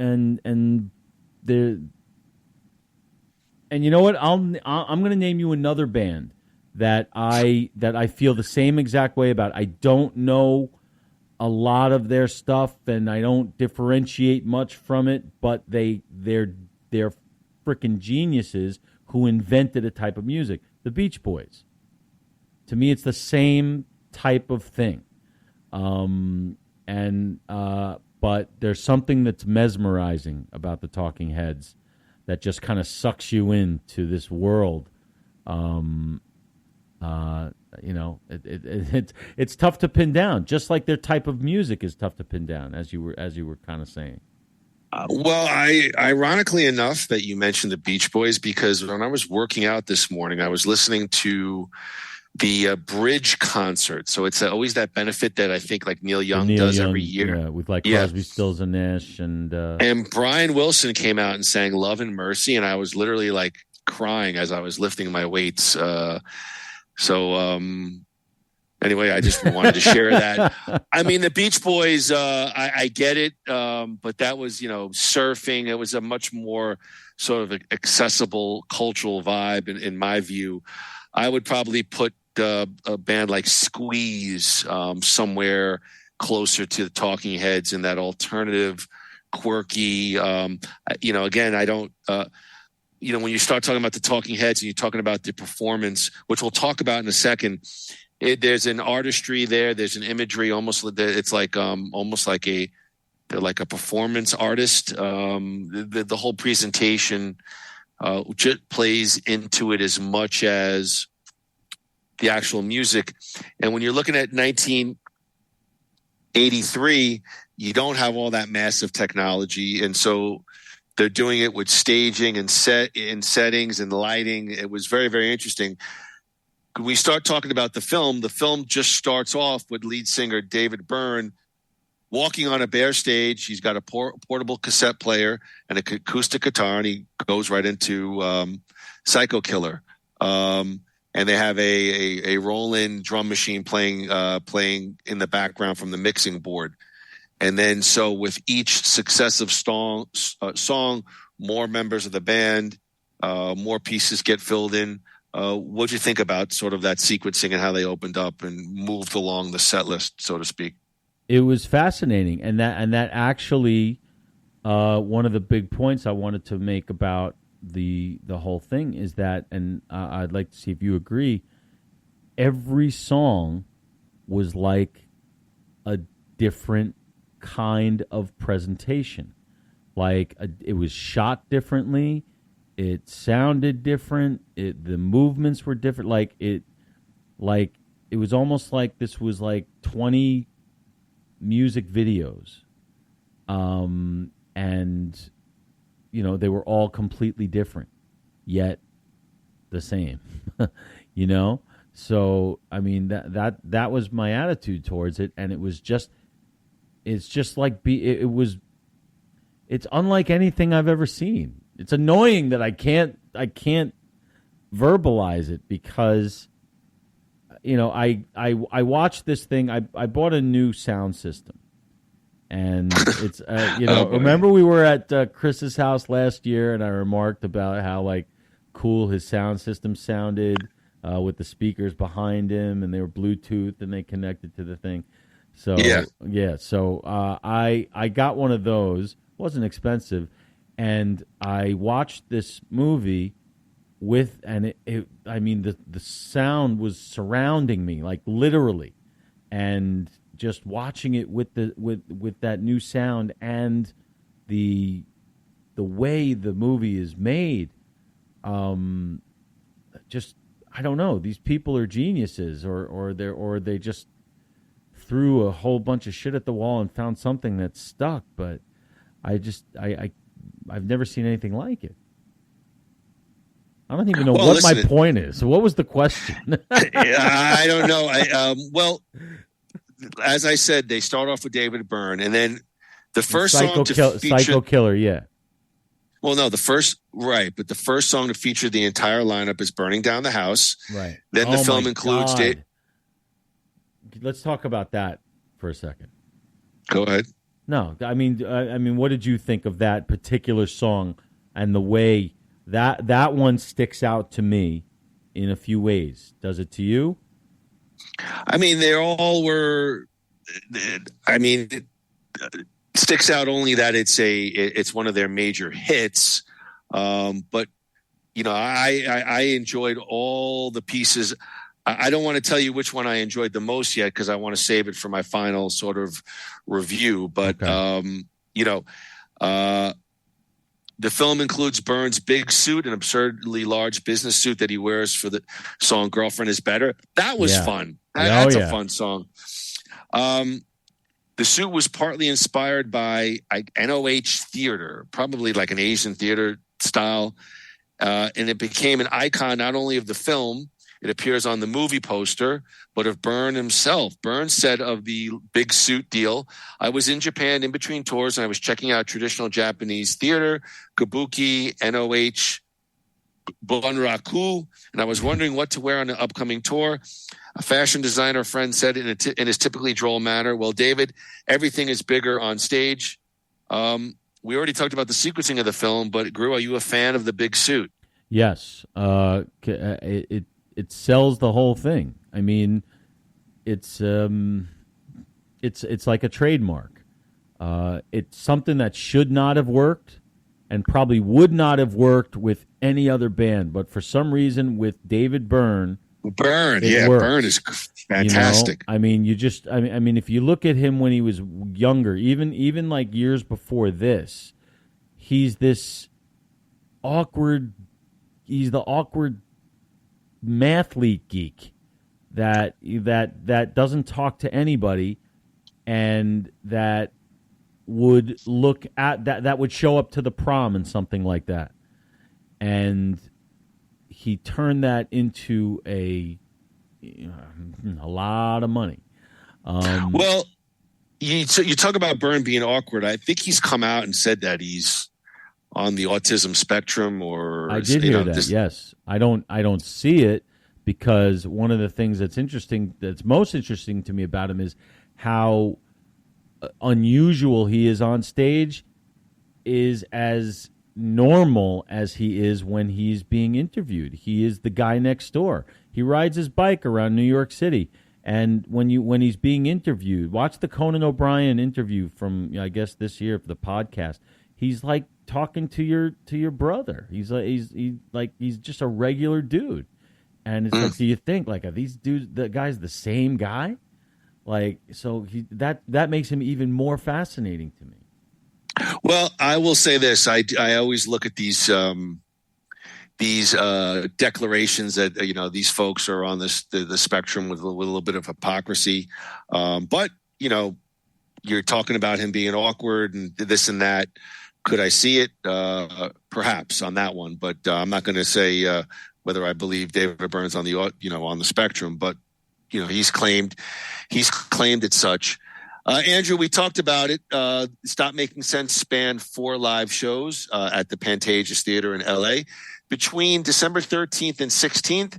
[SPEAKER 3] what? I'm going to name you another band that I feel the same exact way about. I don't know a lot of their stuff, and I don't differentiate much from it, but they're freaking geniuses who invented a type of music. The Beach Boys. To me, it's the same type of thing. But there's something that's mesmerizing about the Talking Heads that just kind of sucks you into this world. It's tough to pin down, just like their type of music is tough to pin down, as you were kind of saying.
[SPEAKER 2] Ironically enough that you mentioned the Beach Boys, because when I was working out this morning, I was listening to the Bridge concert. So it's always that benefit that I think like Neil Young does every year.
[SPEAKER 3] Yeah, with Crosby, Stills, and Nash. And
[SPEAKER 2] Brian Wilson came out and sang Love and Mercy, and I was literally like crying as I was lifting my weights. Anyway, I just wanted to share that. I mean, the Beach Boys, I get it, but that was, surfing. It was a much more sort of accessible cultural vibe, in my view. I would probably put a band like Squeeze somewhere closer to the Talking Heads in that alternative, quirky. Again, I don't. When you start talking about the Talking Heads and you're talking about the performance, which we'll talk about in a second. There's an artistry there. There's an imagery. It's like almost like they're like a performance artist. The whole presentation just plays into it as much as the actual music. And when you're looking at 1983, you don't have all that massive technology, and so they're doing it with staging and settings and lighting. It was very, very interesting. We start talking about the film just starts off with lead singer David Byrne walking on a bare stage. He's got a portable cassette player and an acoustic guitar, and he goes right into Psycho Killer. And they have a roll-in drum machine playing in the background from the mixing board. And then so with each successive song, more members of the band, more pieces get filled in. What'd you think about sort of that sequencing and how they opened up and moved along the set list, so to speak?
[SPEAKER 3] It was fascinating, and that actually one of the big points I wanted to make about the whole thing is that, and I'd like to see if you agree. Every song was like a different kind of presentation, it was shot differently. It sounded different. The movements were different. It was almost like this was like 20 music videos, and they were all completely different, yet the same. So I mean that was my attitude towards it, and it's unlike anything I've ever seen. It's annoying that I can't verbalize it because, I watched this thing. I bought a new sound system, and it's remember we were at Chris's house last year, and I remarked about how cool his sound system sounded with the speakers behind him, and they were Bluetooth and they connected to the thing. So yeah. So I got one of those. It wasn't expensive. And I watched this movie the sound was surrounding me, like literally, and just watching it with that new sound and the way the movie is made, just, I don't know. These people are geniuses, or they just threw a whole bunch of shit at the wall and found something that stuck. But I've never seen anything like it. I don't even know what my point is. So what was the question?
[SPEAKER 2] I don't know. Well, as I said, they start off with David Byrne, and then the first song to feature
[SPEAKER 3] Psycho Killer, yeah.
[SPEAKER 2] Well, no, the first song to feature the entire lineup is "Burning Down the House."
[SPEAKER 3] Right.
[SPEAKER 2] Then the film includes it.
[SPEAKER 3] Let's talk about that for a second.
[SPEAKER 2] Go ahead.
[SPEAKER 3] No, I mean, what did you think of that particular song and the way that one sticks out to me in a few ways? Does it to you?
[SPEAKER 2] I mean, they all were. I mean, it sticks out only that it's one of their major hits. But you know, I enjoyed all the pieces. I don't want to tell you which one I enjoyed the most yet, because I want to save it for my final sort of review. But okay. You know, the film includes Byrne's big suit, an absurdly large business suit that he wears for the song "Girlfriend Is Better." That was fun. That's a fun song. The suit was partly inspired by NOH theater, probably like an Asian theater style, and it became an icon not only of the film. It appears on the movie poster, but of Byrne himself. Byrne said of the big suit deal, "I was in Japan in between tours, and I was checking out traditional Japanese theater, kabuki, NOH, bunraku, and I was wondering what to wear on the upcoming tour." A fashion designer friend said in his typically droll manner, "Well, David, everything is bigger on stage." We already talked about the sequencing of the film, but Groo, are you a fan of the big suit?
[SPEAKER 3] Yes. It sells the whole thing. I mean, it's like a trademark. It's something that should not have worked and probably would not have worked with any other band. But for some reason, with David Byrne,
[SPEAKER 2] Byrne is fantastic.
[SPEAKER 3] You know? I mean, I mean, if you look at him when he was younger, even like years before this, he's the awkward mathlete geek that doesn't talk to anybody, and that would look at that would show up to the prom and something like that, and he turned that into a lot of money.
[SPEAKER 2] Well, you talk about Byrne being awkward. I think he's come out and said that he's on the autism spectrum, or
[SPEAKER 3] I did hear that. Yes, I don't see it, because one of the things that's most interesting to me about him is how unusual he is on stage is as normal as he is when he's being interviewed. He is the guy next door. He rides his bike around New York City, and when he's being interviewed, watch the Conan O'Brien interview from I guess this year for the podcast. He's like talking to your brother. He's just a regular dude, and it's like, do you think like, are these dudes, the guy's the same guy? Like, so that makes him even more fascinating to me.
[SPEAKER 2] Well, I will say this: I always look at these declarations that these folks are on the spectrum with a little bit of hypocrisy, but you're talking about him being awkward and this and that. Could I see it? Perhaps on that one, but I'm not going to say whether I believe David Byrne's on the on the spectrum. But he's claimed it such. Andrew, we talked about it. Stop Making Sense spanned 4 live shows at the Pantages Theater in L.A. between December 13th and 16th.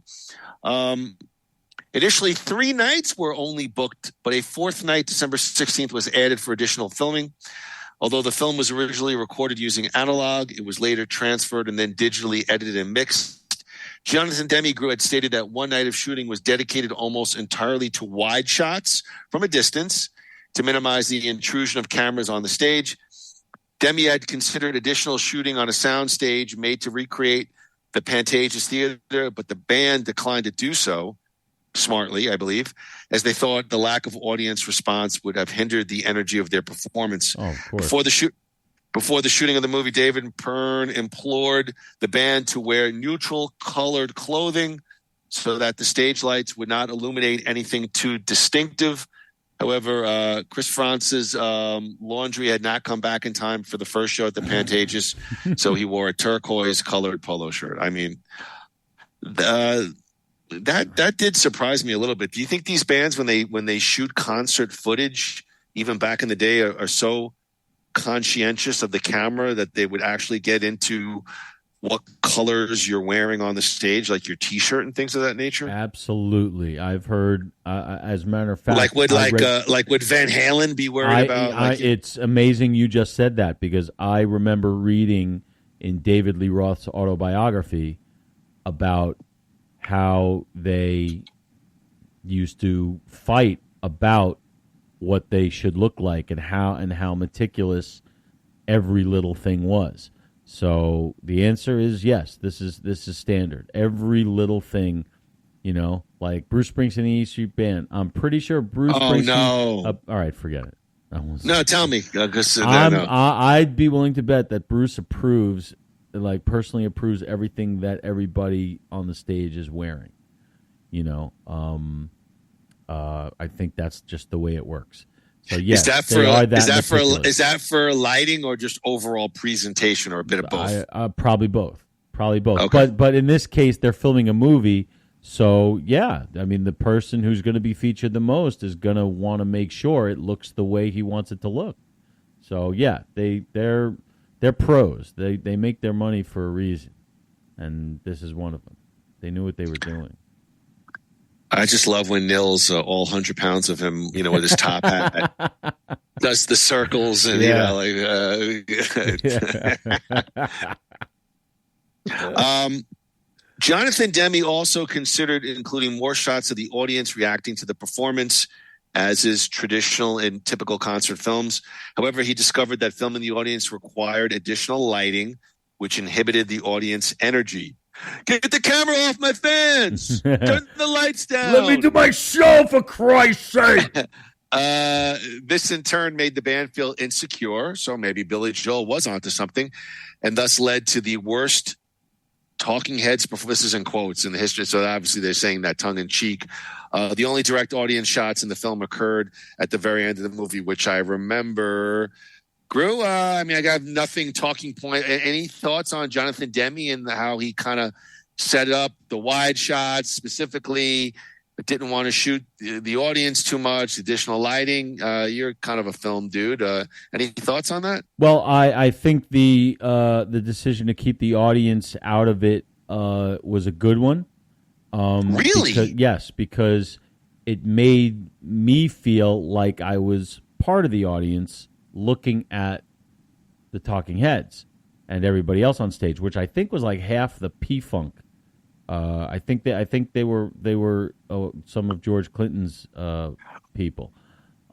[SPEAKER 2] Initially, 3 nights were only booked, but a 4th night, December 16th, was added for additional filming. Although the film was originally recorded using analog, it was later transferred and then digitally edited and mixed. Jonathan Demme had stated that one night of shooting was dedicated almost entirely to wide shots from a distance to minimize the intrusion of cameras on the stage. Demme had considered additional shooting on a sound stage made to recreate the Pantages Theater, but the band declined to do so, smartly, I believe, as they thought the lack of audience response would have hindered the energy of their performance.
[SPEAKER 3] Oh, of course.
[SPEAKER 2] Before the shooting of the movie, David Byrne implored the band to wear neutral colored clothing so that the stage lights would not illuminate anything too distinctive. However, Chris France's laundry had not come back in time for the first show at the Pantages, so he wore a turquoise-colored polo shirt. I mean, that did surprise me a little bit. Do you think these bands, when they shoot concert footage, even back in the day, are so conscientious of the camera that they would actually get into what colors you're wearing on the stage, like your T-shirt and things of that nature?
[SPEAKER 3] Absolutely, I've heard. As a matter of fact,
[SPEAKER 2] would Van Halen be worried about?
[SPEAKER 3] It's amazing you just said that, because I remember reading in David Lee Roth's autobiography about how they used to fight about what they should look like and how meticulous every little thing was. So the answer is yes. This is standard. Every little thing, like Bruce Springsteen and the E Street Band. I'm pretty sure Bruce.
[SPEAKER 2] Oh
[SPEAKER 3] Springsteen,
[SPEAKER 2] no!
[SPEAKER 3] All right, forget it.
[SPEAKER 2] No, tell me.
[SPEAKER 3] I'd be willing to bet that Bruce personally approves everything that everybody on the stage is wearing. I think that's just the way it works. So yes,
[SPEAKER 2] is that for lighting or just overall presentation, or a bit of both?
[SPEAKER 3] Probably both.
[SPEAKER 2] Okay.
[SPEAKER 3] But in this case, they're filming a movie, so yeah. I mean, the person who's going to be featured the most is going to want to make sure it looks the way he wants it to look. So yeah, they're pros. They make their money for a reason, and this is one of them. They knew what they were doing.
[SPEAKER 2] I just love when Nils, all 100 pounds of him, with his top hat, does the circles and Jonathan Demme also considered including more shots of the audience reacting to the performance, as is traditional in typical concert films. However, he discovered that filming the audience required additional lighting, which inhibited the audience energy. Get the camera off my fans! Turn the lights down!
[SPEAKER 3] Let me do my show, for Christ's sake!
[SPEAKER 2] This in turn made the band feel insecure, so maybe Billy Joel was onto something, and thus led to the worst Talking Heads performances in quotes in the history. So obviously they're saying that tongue-in-cheek. The only direct audience shots in the film occurred at the very end of the movie, which I remember. Groo, I got nothing talking point. Any thoughts on Jonathan Demme and how he kind of set up the wide shots specifically, but didn't want to shoot the audience too much, additional lighting? You're kind of a film dude. Any thoughts on that?
[SPEAKER 3] Well, I think the decision to keep the audience out of it was a good one.
[SPEAKER 2] Really?
[SPEAKER 3] Because it made me feel like I was part of the audience looking at the Talking Heads and everybody else on stage, which I think was like half the P-Funk. I think they were some of George Clinton's people.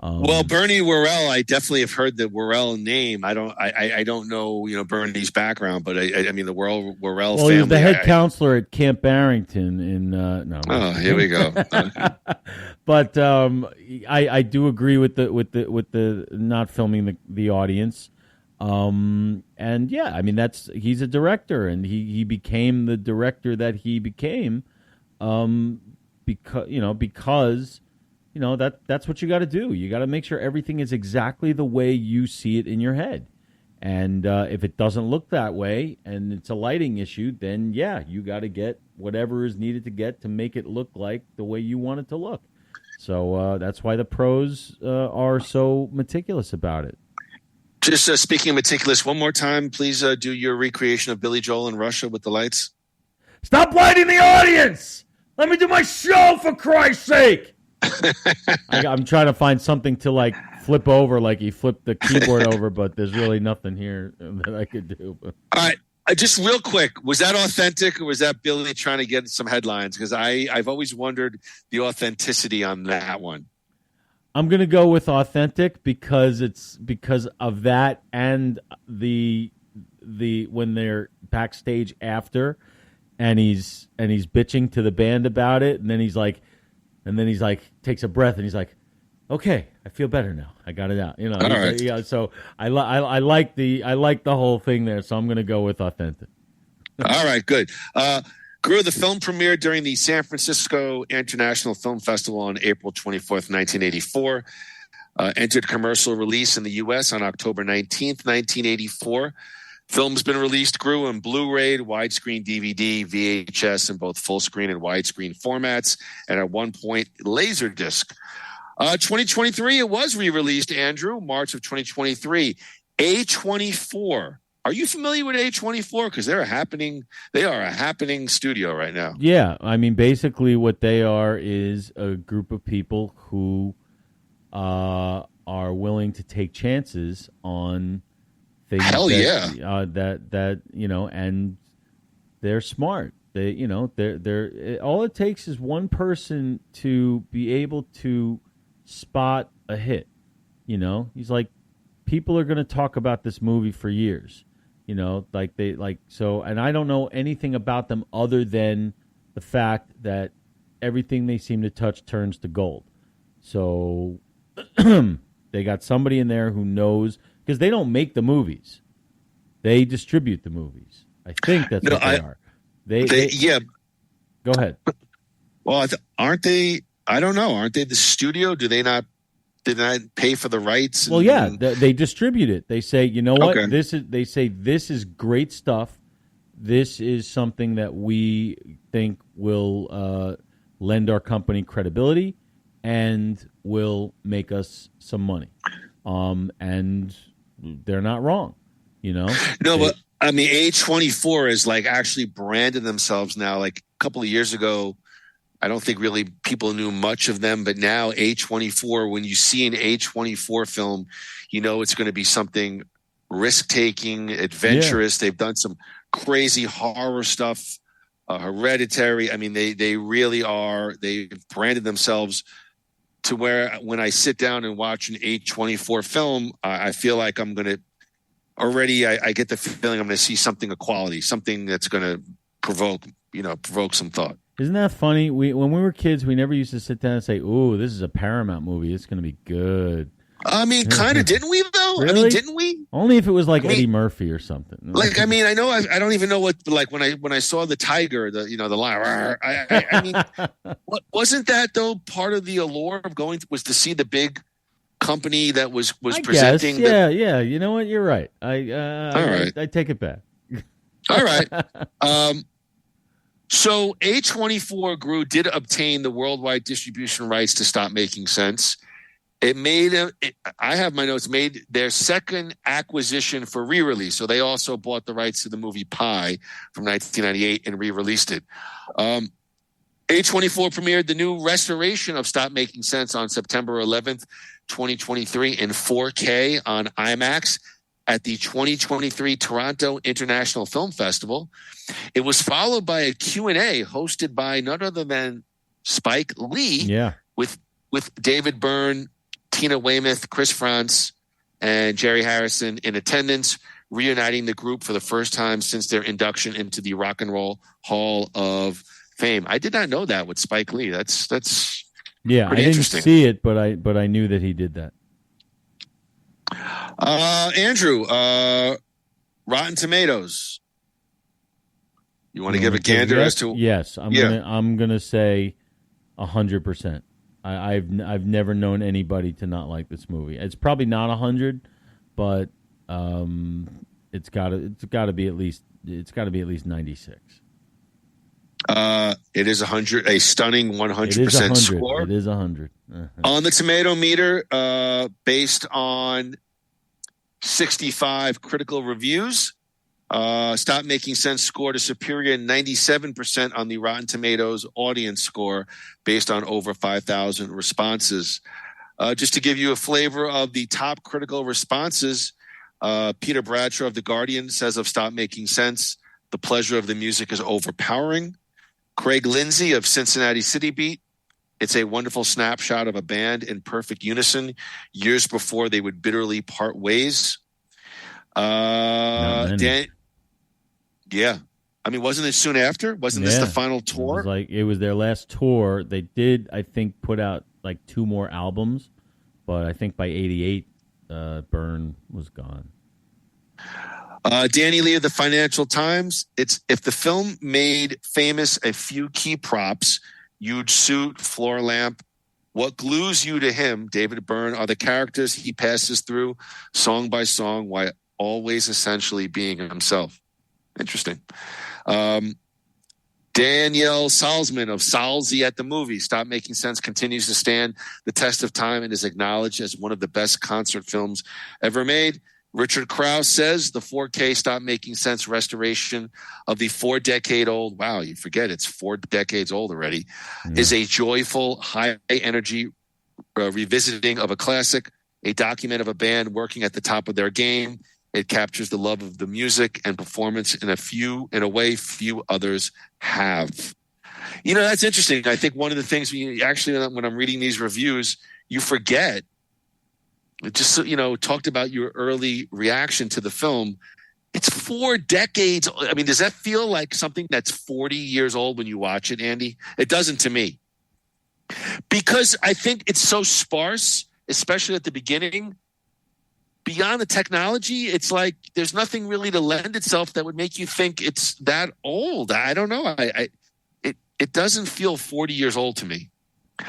[SPEAKER 2] Well, Bernie Worrell, I definitely have heard the Worrell name. I don't know, Bernie's background, but I mean the Worrell family.
[SPEAKER 3] Well, he was the head counselor at Camp Barrington in no.
[SPEAKER 2] Oh, here we go.
[SPEAKER 3] But I do agree with the not filming the audience. And yeah, I mean he's a director, and he became the director that he became because that's what you got to do. You got to make sure everything is exactly the way you see it in your head. And if it doesn't look that way and it's a lighting issue, then yeah, you got to get whatever is needed to get to make it look like the way you want it to look. So that's why the pros are so meticulous about it.
[SPEAKER 2] Just speaking of meticulous, one more time, please do your recreation of Billy Joel in Russia with the lights.
[SPEAKER 3] Stop lighting the audience! Let me do my show, for Christ's sake! I'm trying to find something to flip over, like he flipped the keyboard over, but there's really nothing here that I could do.
[SPEAKER 2] All right, just real quick, was that authentic, or was that Billy trying to get some headlines? Because I've always wondered the authenticity on that one.
[SPEAKER 3] I'm going to go with authentic because of that, and the when they're backstage after, and he's bitching to the band about it, and then he's like, takes a breath, and he's like, okay, I feel better now. I got it out.
[SPEAKER 2] All right.
[SPEAKER 3] Yeah. So I like the whole thing there. So I'm going to go with authentic.
[SPEAKER 2] All right, good. Groo, the film premiered during the San Francisco International Film Festival on April 24th, 1984. Entered commercial release in the U.S. on October 19th, 1984. Film's been released, Groo, in Blu-ray, widescreen DVD, VHS, in both full screen and widescreen formats, and at one point, Laserdisc. 2023, it was re-released, Andrew, March of 2023. A24. Are you familiar with A24? Because they are a happening studio right now.
[SPEAKER 3] Yeah, I mean, basically what they are is a group of people who are willing to take chances on things.
[SPEAKER 2] Hell yeah.
[SPEAKER 3] That and they're smart. They're all it takes is one person to be able to spot a hit. He's like, people are going to talk about this movie for years. And I don't know anything about them other than the fact that everything they seem to touch turns to gold. So they got somebody in there who knows, because they don't make the movies. They distribute the movies. I think that's what they are. They
[SPEAKER 2] yeah.
[SPEAKER 3] Go ahead.
[SPEAKER 2] Well, aren't they? I don't know. Aren't they the studio? Did they not pay for the rights?
[SPEAKER 3] Well, yeah, they distribute it. They say, you know what?
[SPEAKER 2] Okay.
[SPEAKER 3] This is great stuff. This is something that we think will lend our company credibility and will make us some money. And they're not wrong, No,
[SPEAKER 2] but I mean, A24 is like actually branded themselves now. Like a couple of years ago, I don't think really people knew much of them, but now A24, when you see an A24 film, it's going to be something risk-taking, adventurous. Yeah. They've done some crazy horror stuff, Hereditary. I mean, they really are. They've branded themselves to where when I sit down and watch an A24 film, I feel like I'm going to I get the feeling I'm going to see something of quality, something that's going to provoke some thought.
[SPEAKER 3] Isn't that funny? When we were kids, we never used to sit down and say, "Ooh, this is a Paramount movie. It's going to be good."
[SPEAKER 2] I mean, kind of, didn't we though?
[SPEAKER 3] Really?
[SPEAKER 2] I mean, didn't we?
[SPEAKER 3] Only if it was like Eddie Murphy or something.
[SPEAKER 2] Like, I mean, I know I don't even know what. Like when I saw the tiger, the lion. I mean, wasn't that though part of the allure of going was to see the big company that was presenting?
[SPEAKER 3] Yeah. You know what? You're right. I take it back.
[SPEAKER 2] All right. So A24 Groo did obtain the worldwide distribution rights to Stop Making Sense. It made I have my notes, made their second acquisition for re-release. So they also bought the rights to the movie Pi from 1998 and re-released it. A24 premiered the new restoration of Stop Making Sense on September 11th, 2023 in 4K on IMAX at the 2023 Toronto International Film Festival. It was followed by a Q&A hosted by none other than Spike Lee with David Byrne, Tina Weymouth, Chris Frantz, and Jerry Harrison in attendance, reuniting the group for the first time since their induction into the Rock and Roll Hall of Fame. I did not know that with Spike Lee. That's pretty
[SPEAKER 3] I didn't see it, but I knew that he did that.
[SPEAKER 2] Andrew, Rotten Tomatoes. You want to give a gander as to?
[SPEAKER 3] Yes, I'm gonna say 100%. I've never known anybody to not like this movie. It's probably not 100, but it's got to be at least 96.
[SPEAKER 2] It is 100, a stunning 100% score.
[SPEAKER 3] It is 100.
[SPEAKER 2] On the tomato meter, based on 65 critical reviews, Stop Making Sense scored a superior 97% on the Rotten Tomatoes audience score based on over 5,000 responses. Just to give you a flavor of the top critical responses, Peter Bradshaw of The Guardian says of Stop Making Sense, the pleasure of the music is overpowering. Craig Lindsay of Cincinnati City Beat, it's a wonderful snapshot of a band in perfect unison years before they would bitterly part ways. I mean, wasn't it soon after? Wasn't this the final tour?
[SPEAKER 3] It was their last tour. They did, I think, put out like 2 more albums, but I think by 88, Byrne was gone.
[SPEAKER 2] Danny Lee of the Financial Times. It's if the film made famous a few key props, huge suit, floor lamp. What glues you to him, David Byrne, are the characters he passes through, song by song, while always essentially being himself. Interesting. Danielle Salzman of Salzy at the Movies. Stop Making Sense continues to stand the test of time and is acknowledged as one of the best concert films ever made. Richard Krause says the 4K Stop Making Sense restoration of the 4-decade-old, wow, you forget it's 4 decades old already, is a joyful, high-energy revisiting of a classic, a document of a band working at the top of their game. It captures the love of the music and performance in a way few others have. You know, that's interesting. I think one of the things when I'm reading these reviews, you forget. Just, talked about your early reaction to the film. It's 4 decades. I mean, does that feel like something that's 40 years old when you watch it, Andy? It doesn't to me. Because I think it's so sparse, especially at the beginning. Beyond the technology, it's like there's nothing really to lend itself that would make you think it's that old. I don't know. It doesn't feel 40 years old to me.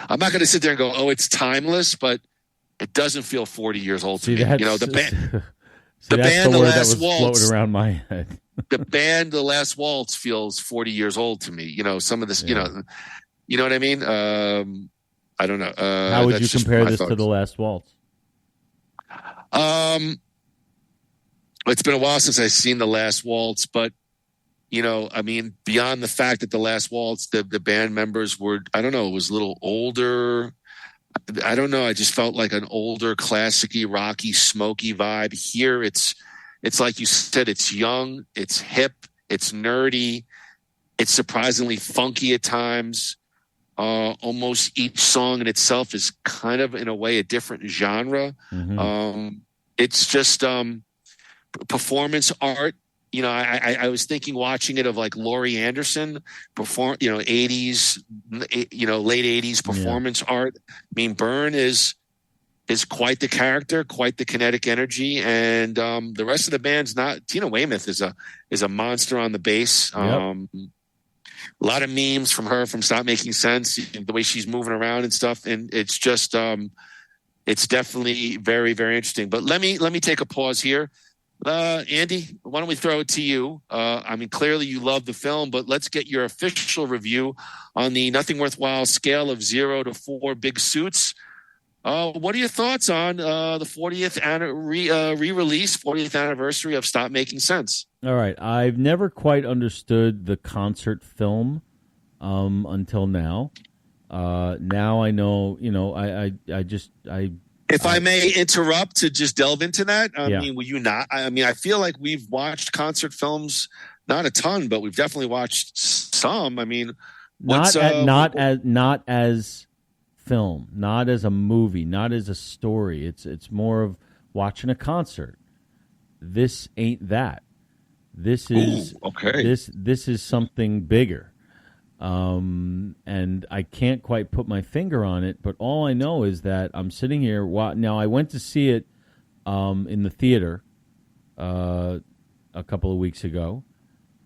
[SPEAKER 2] I'm not going to sit there and go, oh, it's timeless, but it doesn't feel 40 years old to me. The band, the Last Waltz, floating around my head. The band, The Last Waltz, feels 40 years old to me. Some of this, you know what I mean? I don't know.
[SPEAKER 3] How would you compare this to The Last Waltz?
[SPEAKER 2] It's been a while since I've seen The Last Waltz, but beyond the fact that The Last Waltz, the band members were, I don't know, it was a little older. I don't know. I just felt like an older, classic-y, rocky, smoky vibe. Here, it's like you said, it's young, it's hip, it's nerdy, it's surprisingly funky at times. Almost each song in itself is kind of, in a way, a different genre. Mm-hmm. It's just performance art. I was thinking watching it of like Laurie Anderson perform, 80s, late 80s performance art. I mean, Byrne is quite the character, quite the kinetic energy, and the rest of the band's not. Tina Weymouth is a monster on the bass. A lot of memes from her from Stop Making Sense, the way she's moving around and stuff, and it's just it's definitely very, very interesting. But let me take a pause here. Andy, why don't we throw it to you? Clearly you love the film, but let's get your official review on the Nothing Worthwhile scale of 0 to 4 big suits. What are your thoughts on the 40th re-release, 40th anniversary of Stop Making Sense?
[SPEAKER 3] All right. I've never quite understood the concert film until now. Now I know,
[SPEAKER 2] If I may interrupt to just delve into that, will you not? I feel like we've watched concert films, not a ton, but we've definitely watched some.
[SPEAKER 3] Not as film, not as a movie, not as a story. It's more of watching a concert. This ain't that. This is okay. This is something bigger. And I can't quite put my finger on it, but all I know is that I'm sitting here. Now, I went to see it in the theater a couple of weeks ago,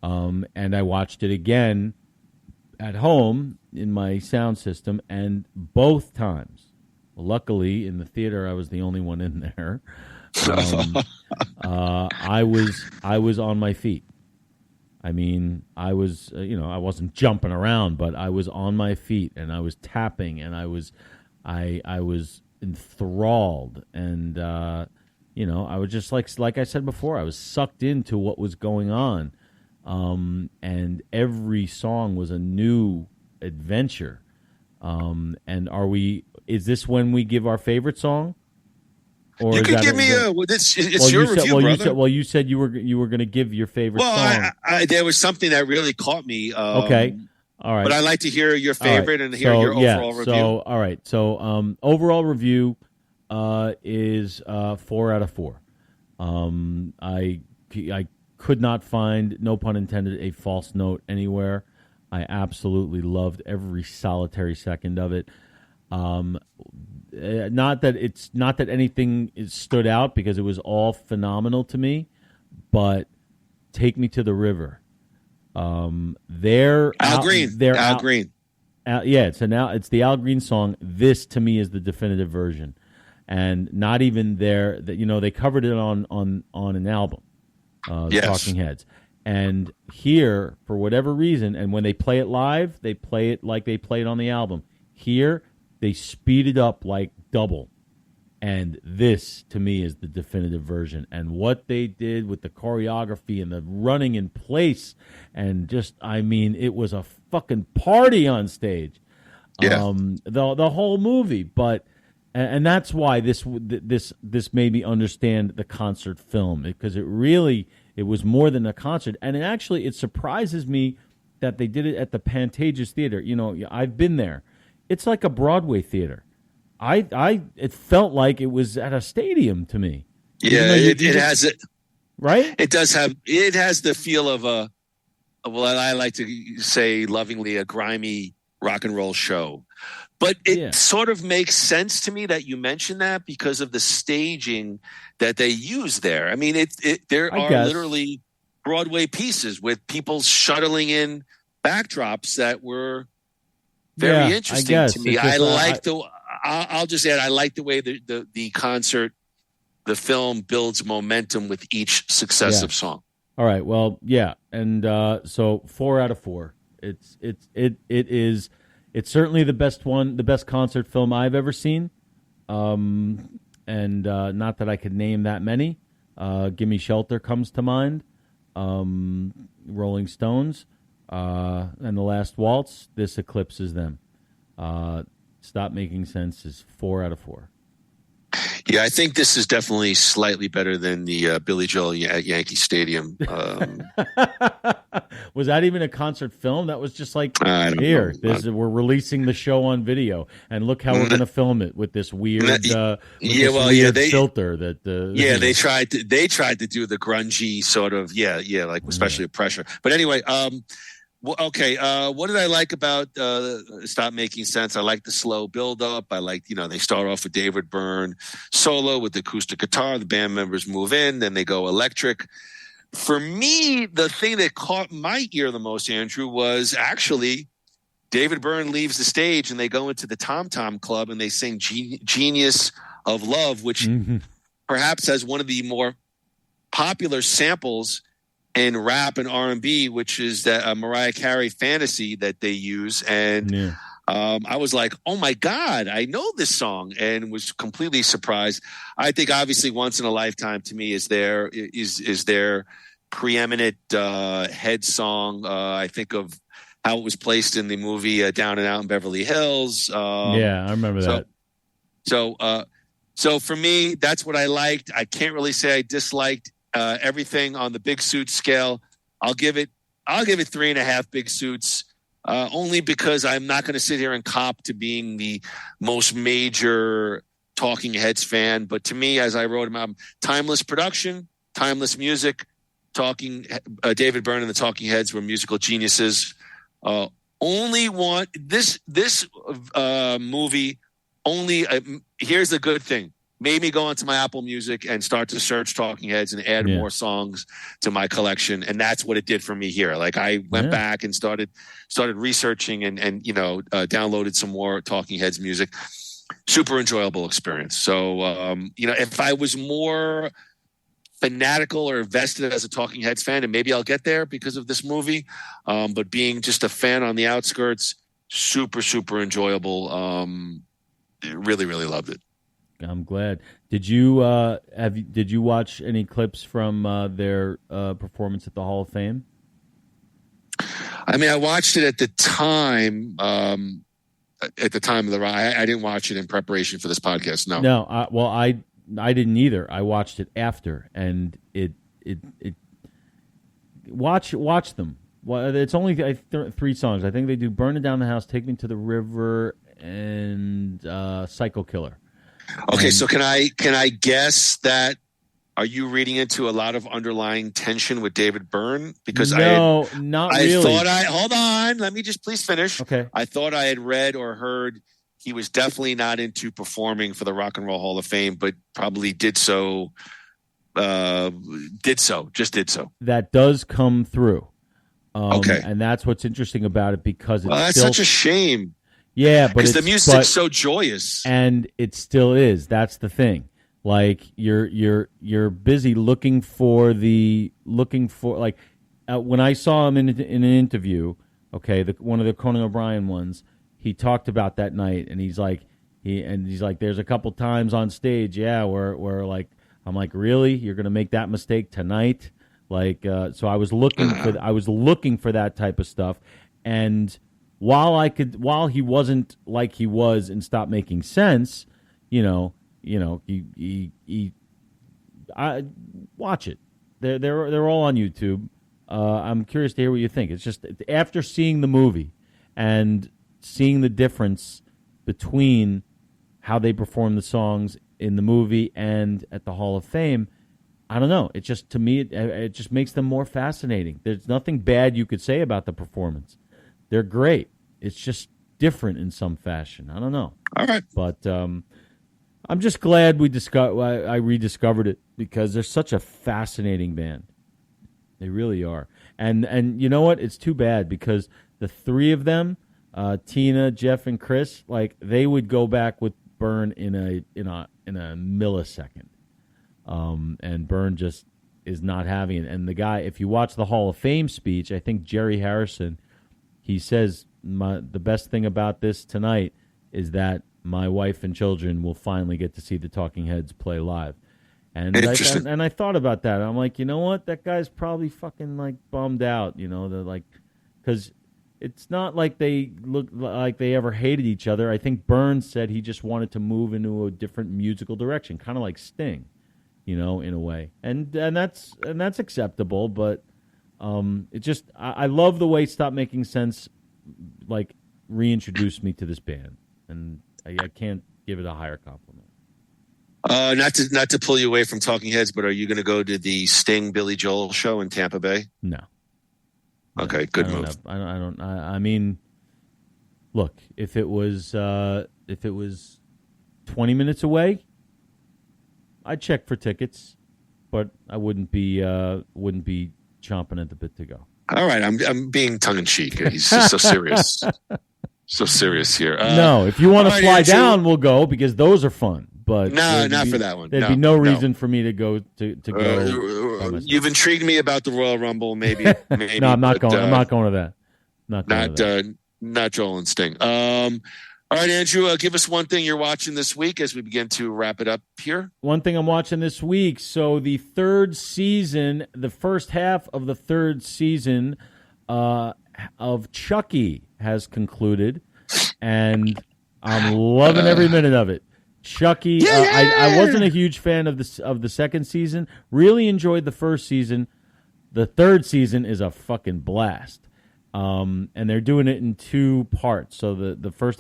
[SPEAKER 3] and I watched it again at home in my sound system, and both times, luckily, in the theater, I was the only one in there. I was on my feet. I was, I wasn't jumping around, but I was on my feet and I was tapping and I was enthralled and, I was just like I said before, I was sucked into what was going on. And every song was a new adventure. Is this when we give our favorite song?
[SPEAKER 2] Or you can give me it's your review, brother.
[SPEAKER 3] You said you were going to give your favorite song.
[SPEAKER 2] There was something that really caught me.
[SPEAKER 3] Okay. All right.
[SPEAKER 2] But I'd like to hear your favorite and hear your overall review.
[SPEAKER 3] All right. So overall review is 4 out of 4. I could not find, no pun intended, a false note anywhere. I absolutely loved every solitary second of it. Not that anything stood out because it was all phenomenal to me, but Take Me to the River.
[SPEAKER 2] Al Green.
[SPEAKER 3] It's the Al Green song. This to me is the definitive version, and not even there. That they covered it on an album,
[SPEAKER 2] yes.
[SPEAKER 3] Talking Heads, and here for whatever reason, and when they play it live, they play it like they played on the album. Here they speed it up like double. And this, to me, is the definitive version. And what they did with the choreography and the running in place, and it was a fucking party on stage.
[SPEAKER 2] Yeah.
[SPEAKER 3] The whole movie. But and that's why this made me understand the concert film, because it was more than a concert. And it surprises me that they did it at the Pantages Theater. I've been there. It's like a Broadway theater. It felt like it was at a stadium to me.
[SPEAKER 2] Yeah, it has it.
[SPEAKER 3] Right?
[SPEAKER 2] It does have. It has the feel of what I like to say lovingly, a grimy rock and roll show. But it sort of makes sense to me that you mentioned that because of the staging that they use there. I mean, there are literally Broadway pieces with people shuttling in backdrops that were very interesting to me. I'll just add, I like the way the concert, the film builds momentum with each successive song.
[SPEAKER 3] All right, well, yeah, and so 4 out of 4. It's certainly the best concert film I've ever seen, and not that I could name that many. Gimme Shelter comes to mind, Rolling Stones, and The Last Waltz. This eclipses them. Stop Making Sense is 4 out of 4.
[SPEAKER 2] Yeah, I think this is definitely slightly better than the Billy Joel at Yankee Stadium.
[SPEAKER 3] Was that even a concert film? That was just like, we're releasing the show on video, and look how we're going to film it with this weird, filter.
[SPEAKER 2] They tried to do the grungy sort of, especially with pressure. But anyway, what did I like about Stop Making Sense? I like the slow build-up. I like, they start off with David Byrne solo with the acoustic guitar. The band members move in, then they go electric. For me, the thing that caught my ear the most, Andrew, was actually David Byrne leaves the stage and they go into the Tom Tom Club and they sing Genius of Love, which perhaps has one of the more popular samples in rap and R&B, which is that Mariah Carey Fantasy that they use. And I was like, oh my God, I know this song, and was completely surprised. I think obviously Once in a Lifetime to me is their preeminent head song. I think of how it was placed in the movie Down and Out in Beverly Hills.
[SPEAKER 3] I remember that.
[SPEAKER 2] So for me, that's what I liked. I can't really say I disliked everything on the Big Suit scale. I'll give it 3.5 Big Suits, only because I'm not going to sit here and cop to being the most major Talking Heads fan. But to me, as I wrote about, timeless production, timeless music. David Byrne and the Talking Heads were musical geniuses. This movie only. Here's the good thing. Made me go onto my Apple Music and start to search Talking Heads and add more songs to my collection, and that's what it did for me here. Like I went back and started researching and downloaded some more Talking Heads music. Super enjoyable experience. So if I was more fanatical or invested as a Talking Heads fan, and maybe I'll get there because of this movie, but being just a fan on the outskirts, super enjoyable. Really, really loved it.
[SPEAKER 3] I'm glad. Did you watch any clips from their performance at the Hall of Fame?
[SPEAKER 2] I mean, I watched it at the time. At the time of the ride, I didn't watch it in preparation for this podcast. No. I didn't either. I watched it after, and it watch them. Well, it's only 3 songs. I think they do "Burning Down the House," "Take Me to the River," and "Psycho Killer." Okay, so can I guess that are you reading into a lot of underlying tension with David Byrne? Because
[SPEAKER 3] not really.
[SPEAKER 2] Hold on. Let me just please finish.
[SPEAKER 3] Okay.
[SPEAKER 2] I thought I had read or heard he was definitely not into performing for the Rock and Roll Hall of Fame, but probably did so. That
[SPEAKER 3] does come through.
[SPEAKER 2] Okay.
[SPEAKER 3] And that's what's interesting about it, because
[SPEAKER 2] that's such a shame.
[SPEAKER 3] Yeah, but
[SPEAKER 2] the music's so joyous,
[SPEAKER 3] and it still is. That's the thing. Like you're busy looking for like when I saw him in an interview. Okay, one of the Conan O'Brien ones. He talked about that night, and he's like, there's a couple times on stage, where like I'm like, really, you're gonna make that mistake tonight? Like, so I was looking for that type of stuff, and while he wasn't like he was and stopped making sense, I watch it. They're all on YouTube. I'm curious to hear what you think. It's just after seeing the movie and seeing the difference between how they perform the songs in the movie and at the Hall of Fame, I don't know. It just, to me, it just makes them more fascinating. There's nothing bad you could say about the performance. They're great. It's just different in some fashion. I don't know.
[SPEAKER 2] All right.
[SPEAKER 3] But I'm just glad I rediscovered it, because they're such a fascinating band. They really are. And you know what? It's too bad, because the three of them, Tina, Jeff, and Chris, like, they would go back with Byrne in a millisecond. And Byrne just is not having it. And the guy, if you watch the Hall of Fame speech, I think Jerry Harrison, he says, the best thing about this tonight is that my wife and children will finally get to see the Talking Heads play live. And I thought about that. I'm like, you know what? That guy's probably fucking like bummed out, because it's not like they look like they ever hated each other. I think Byrne said he just wanted to move into a different musical direction, kind of like Sting, in a way. And that's acceptable, but it just, I love the way Stop Making Sense like reintroduced me to this band, and I can't give it a higher compliment.
[SPEAKER 2] Not to pull you away from Talking Heads, but are you going to go to the Sting Billy Joel show in Tampa Bay?
[SPEAKER 3] No.
[SPEAKER 2] Okay, good move.
[SPEAKER 3] I mean, look, if it was 20 minutes away, I'd check for tickets, but I wouldn't be chomping at the bit to go.
[SPEAKER 2] All right, I'm being tongue in cheek. He's just so serious. So serious here.
[SPEAKER 3] No, if you want to fly down, we'll go, because those are fun. But
[SPEAKER 2] no, not for that one.
[SPEAKER 3] There'd be no reason for me to go to go.
[SPEAKER 2] You've intrigued me about the Royal Rumble. Maybe.
[SPEAKER 3] No, I'm not going. I'm not going to that.
[SPEAKER 2] Not Joel and Sting. All right, Andrew, give us one thing you're watching this week as we begin to wrap it up here.
[SPEAKER 3] One thing I'm watching this week. So the third season, the first half of the third season of Chucky has concluded, and I'm loving every minute of it. Chucky, I wasn't a huge fan of the second season. Really enjoyed the first season. The third season is a fucking blast. And they're doing it in 2 parts. So the first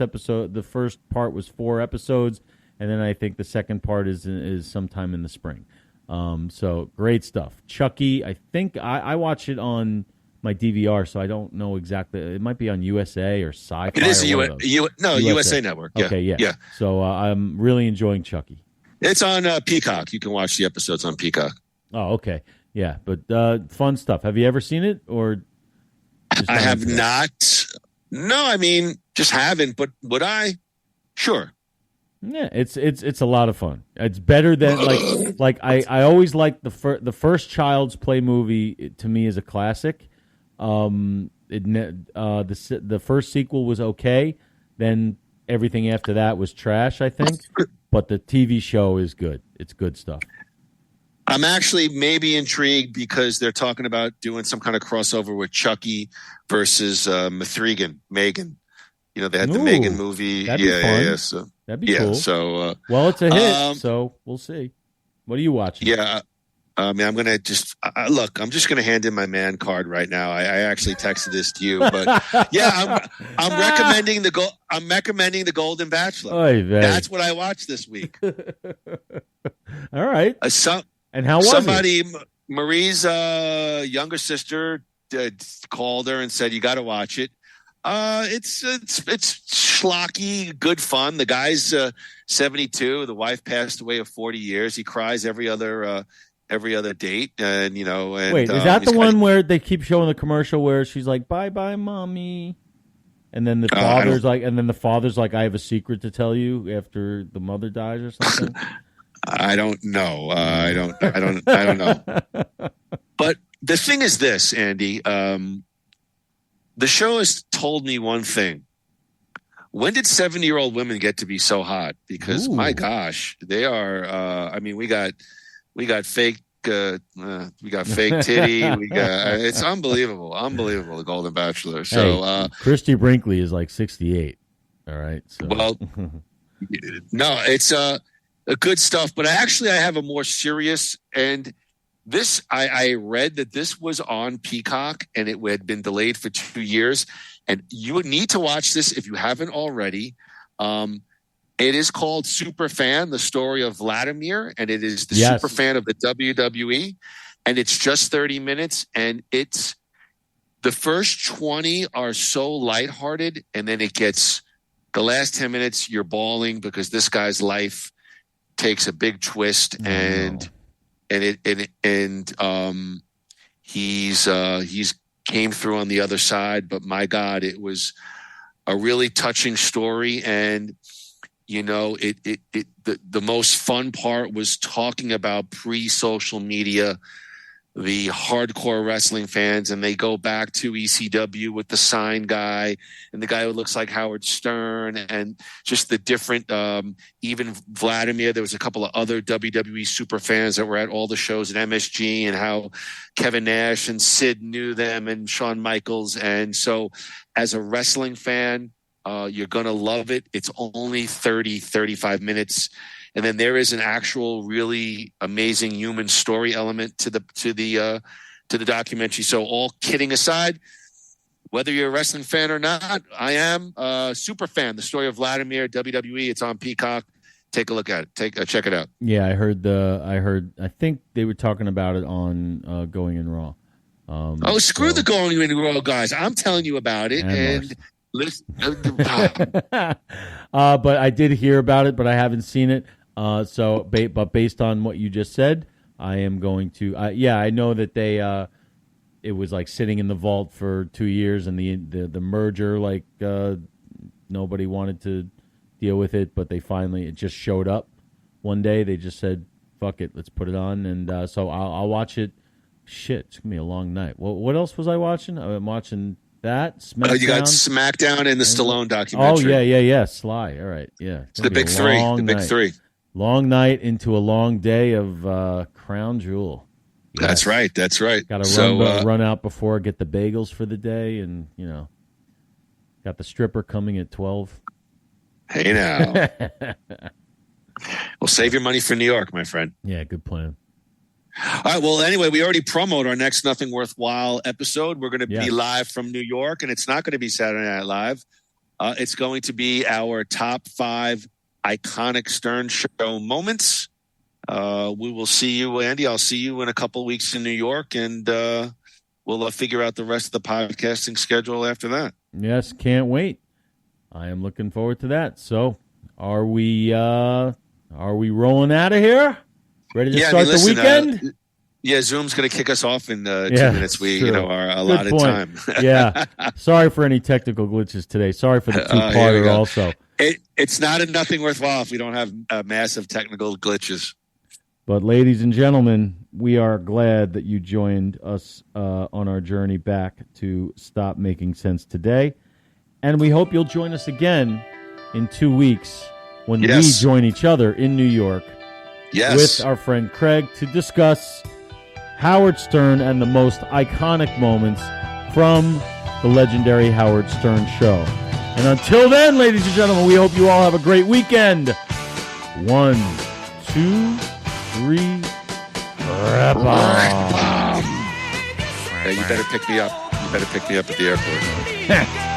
[SPEAKER 3] part was 4 episodes, and then I think the second part is sometime in the spring. So great stuff. Chucky, I think I watch it on my DVR, so I don't know exactly. It might be on USA or Sci-Fi.
[SPEAKER 2] It is USA Network. Yeah.
[SPEAKER 3] Okay, yeah. So I'm really enjoying Chucky.
[SPEAKER 2] It's on Peacock. You can watch the episodes on Peacock.
[SPEAKER 3] Oh, okay. Yeah, but fun stuff. Have you ever seen it, or?
[SPEAKER 2] I have not. No, I mean, just haven't. But would I? Sure.
[SPEAKER 3] Yeah, it's a lot of fun. It's better than like I always liked the first Child's Play movie. To me, is a classic. The first sequel was okay. Then everything after that was trash, I think. But the TV show is good. It's good stuff.
[SPEAKER 2] I'm actually maybe intrigued because they're talking about doing some kind of crossover with Chucky versus Megan. They had the Megan movie.
[SPEAKER 3] That'd be fun.
[SPEAKER 2] Yeah. So
[SPEAKER 3] that'd be cool.
[SPEAKER 2] So
[SPEAKER 3] well, it's a hit. So we'll see. What are you watching?
[SPEAKER 2] Yeah. I'm going to just look. I'm just going to hand in my man card right now. I actually texted this to you, but yeah, I'm recommending the Golden Bachelor.
[SPEAKER 3] Oy vey.
[SPEAKER 2] That's what I watched this week.
[SPEAKER 3] All right. And how was it?
[SPEAKER 2] Marie's younger sister called her and said, "You got to watch it." It's schlocky, good fun. The guy's 72. The wife passed away of 40 years. He cries every other date, and And,
[SPEAKER 3] wait, is that the one where they keep showing the commercial where she's like, "Bye, bye, mommy," and then the father's like, "I have a secret to tell you," after the mother dies or something?
[SPEAKER 2] I don't know. I don't know. But the thing is this, Andy. The show has told me one thing. When did 70-year-old women get to be so hot? Because my gosh, they are. We got fake. We got fake titty. It's unbelievable. The Golden Bachelor. So
[SPEAKER 3] Christy Brinkley is like 68. All right. So.
[SPEAKER 2] Well, no, it's a good stuff. But I have a more serious and. This I read that this was on Peacock and it had been delayed for 2 years, and you would need to watch this if you haven't already. It is called Superfan: The Story of Vladamir, and it is the superfan of the WWE, and it's just 30 minutes, and it's the first 20 are so lighthearted, and then it gets the last 10 minutes you're bawling because this guy's life takes a big twist he's came through on the other side, but my God, it was a really touching story. And, the most fun part was talking about pre-social media, the hardcore wrestling fans, and they go back to ECW with the sign guy and the guy who looks like Howard Stern, and just the different, even Vladamir. There was a couple of other WWE super fans that were at all the shows at MSG, and how Kevin Nash and Sid knew them, and Shawn Michaels. And so as a wrestling fan, you're going to love it. It's only 35 minutes. And then there is an actual really amazing human story element to the documentary. So all kidding aside, whether you're a wrestling fan or not, I am a super fan. The Story of Vladamir, WWE. It's on Peacock. Take a look at it. Check it out.
[SPEAKER 3] Yeah, I think they were talking about it on Going in Raw.
[SPEAKER 2] Screw the Going in Raw guys. I'm telling you about it. And listen,
[SPEAKER 3] but I did hear about it, but I haven't seen it. But based on what you just said, I am going to. I know that they. It was like sitting in the vault for 2 years, and the merger, nobody wanted to deal with it, but it just showed up one day. They just said, "Fuck it, let's put it on," and so I'll watch it. Shit, it's gonna be a long night. Well, what else was I watching? I'm watching that SmackDown.
[SPEAKER 2] You got SmackDown and the Stallone documentary.
[SPEAKER 3] Oh yeah, Sly. All right, yeah.
[SPEAKER 2] It's the big three. The big three.
[SPEAKER 3] Long night into a long day of Crown Jewel. Yes.
[SPEAKER 2] That's right.
[SPEAKER 3] Got to run out before, get the bagels for the day, and got the stripper coming at 12.
[SPEAKER 2] Hey now. Well, save your money for New York, my friend.
[SPEAKER 3] Yeah, good plan.
[SPEAKER 2] All right. Well, anyway, we already promoted our next Nothing Worthwhile episode. We're going to be live from New York, and it's not going to be Saturday Night Live. It's going to be our top 5 iconic Stern Show moments. We will see you, Andy. I'll see you in a couple of weeks in New York, and we'll figure out the rest of the podcasting schedule after that.
[SPEAKER 3] Yes, can't wait. I am looking forward to that. So, are we rolling out of here? Ready to start the weekend?
[SPEAKER 2] Zoom's going to kick us off in 2 minutes. We, our allotted time.
[SPEAKER 3] Yeah. Sorry for any technical glitches today. Sorry for the two-parter also.
[SPEAKER 2] It's not a Nothing Worthwhile if we don't have massive technical glitches.
[SPEAKER 3] But ladies and gentlemen, we are glad that you joined us on our journey back to Stop Making Sense today. And we hope you'll join us again in 2 weeks when we join each other in New York with our friend Craig to discuss Howard Stern and the most iconic moments from the legendary Howard Stern Show. And until then, ladies and gentlemen, we hope you all have a great weekend. 1, 2, 3. Wrap on.
[SPEAKER 2] Hey, you better pick me up. You better pick me up at the airport.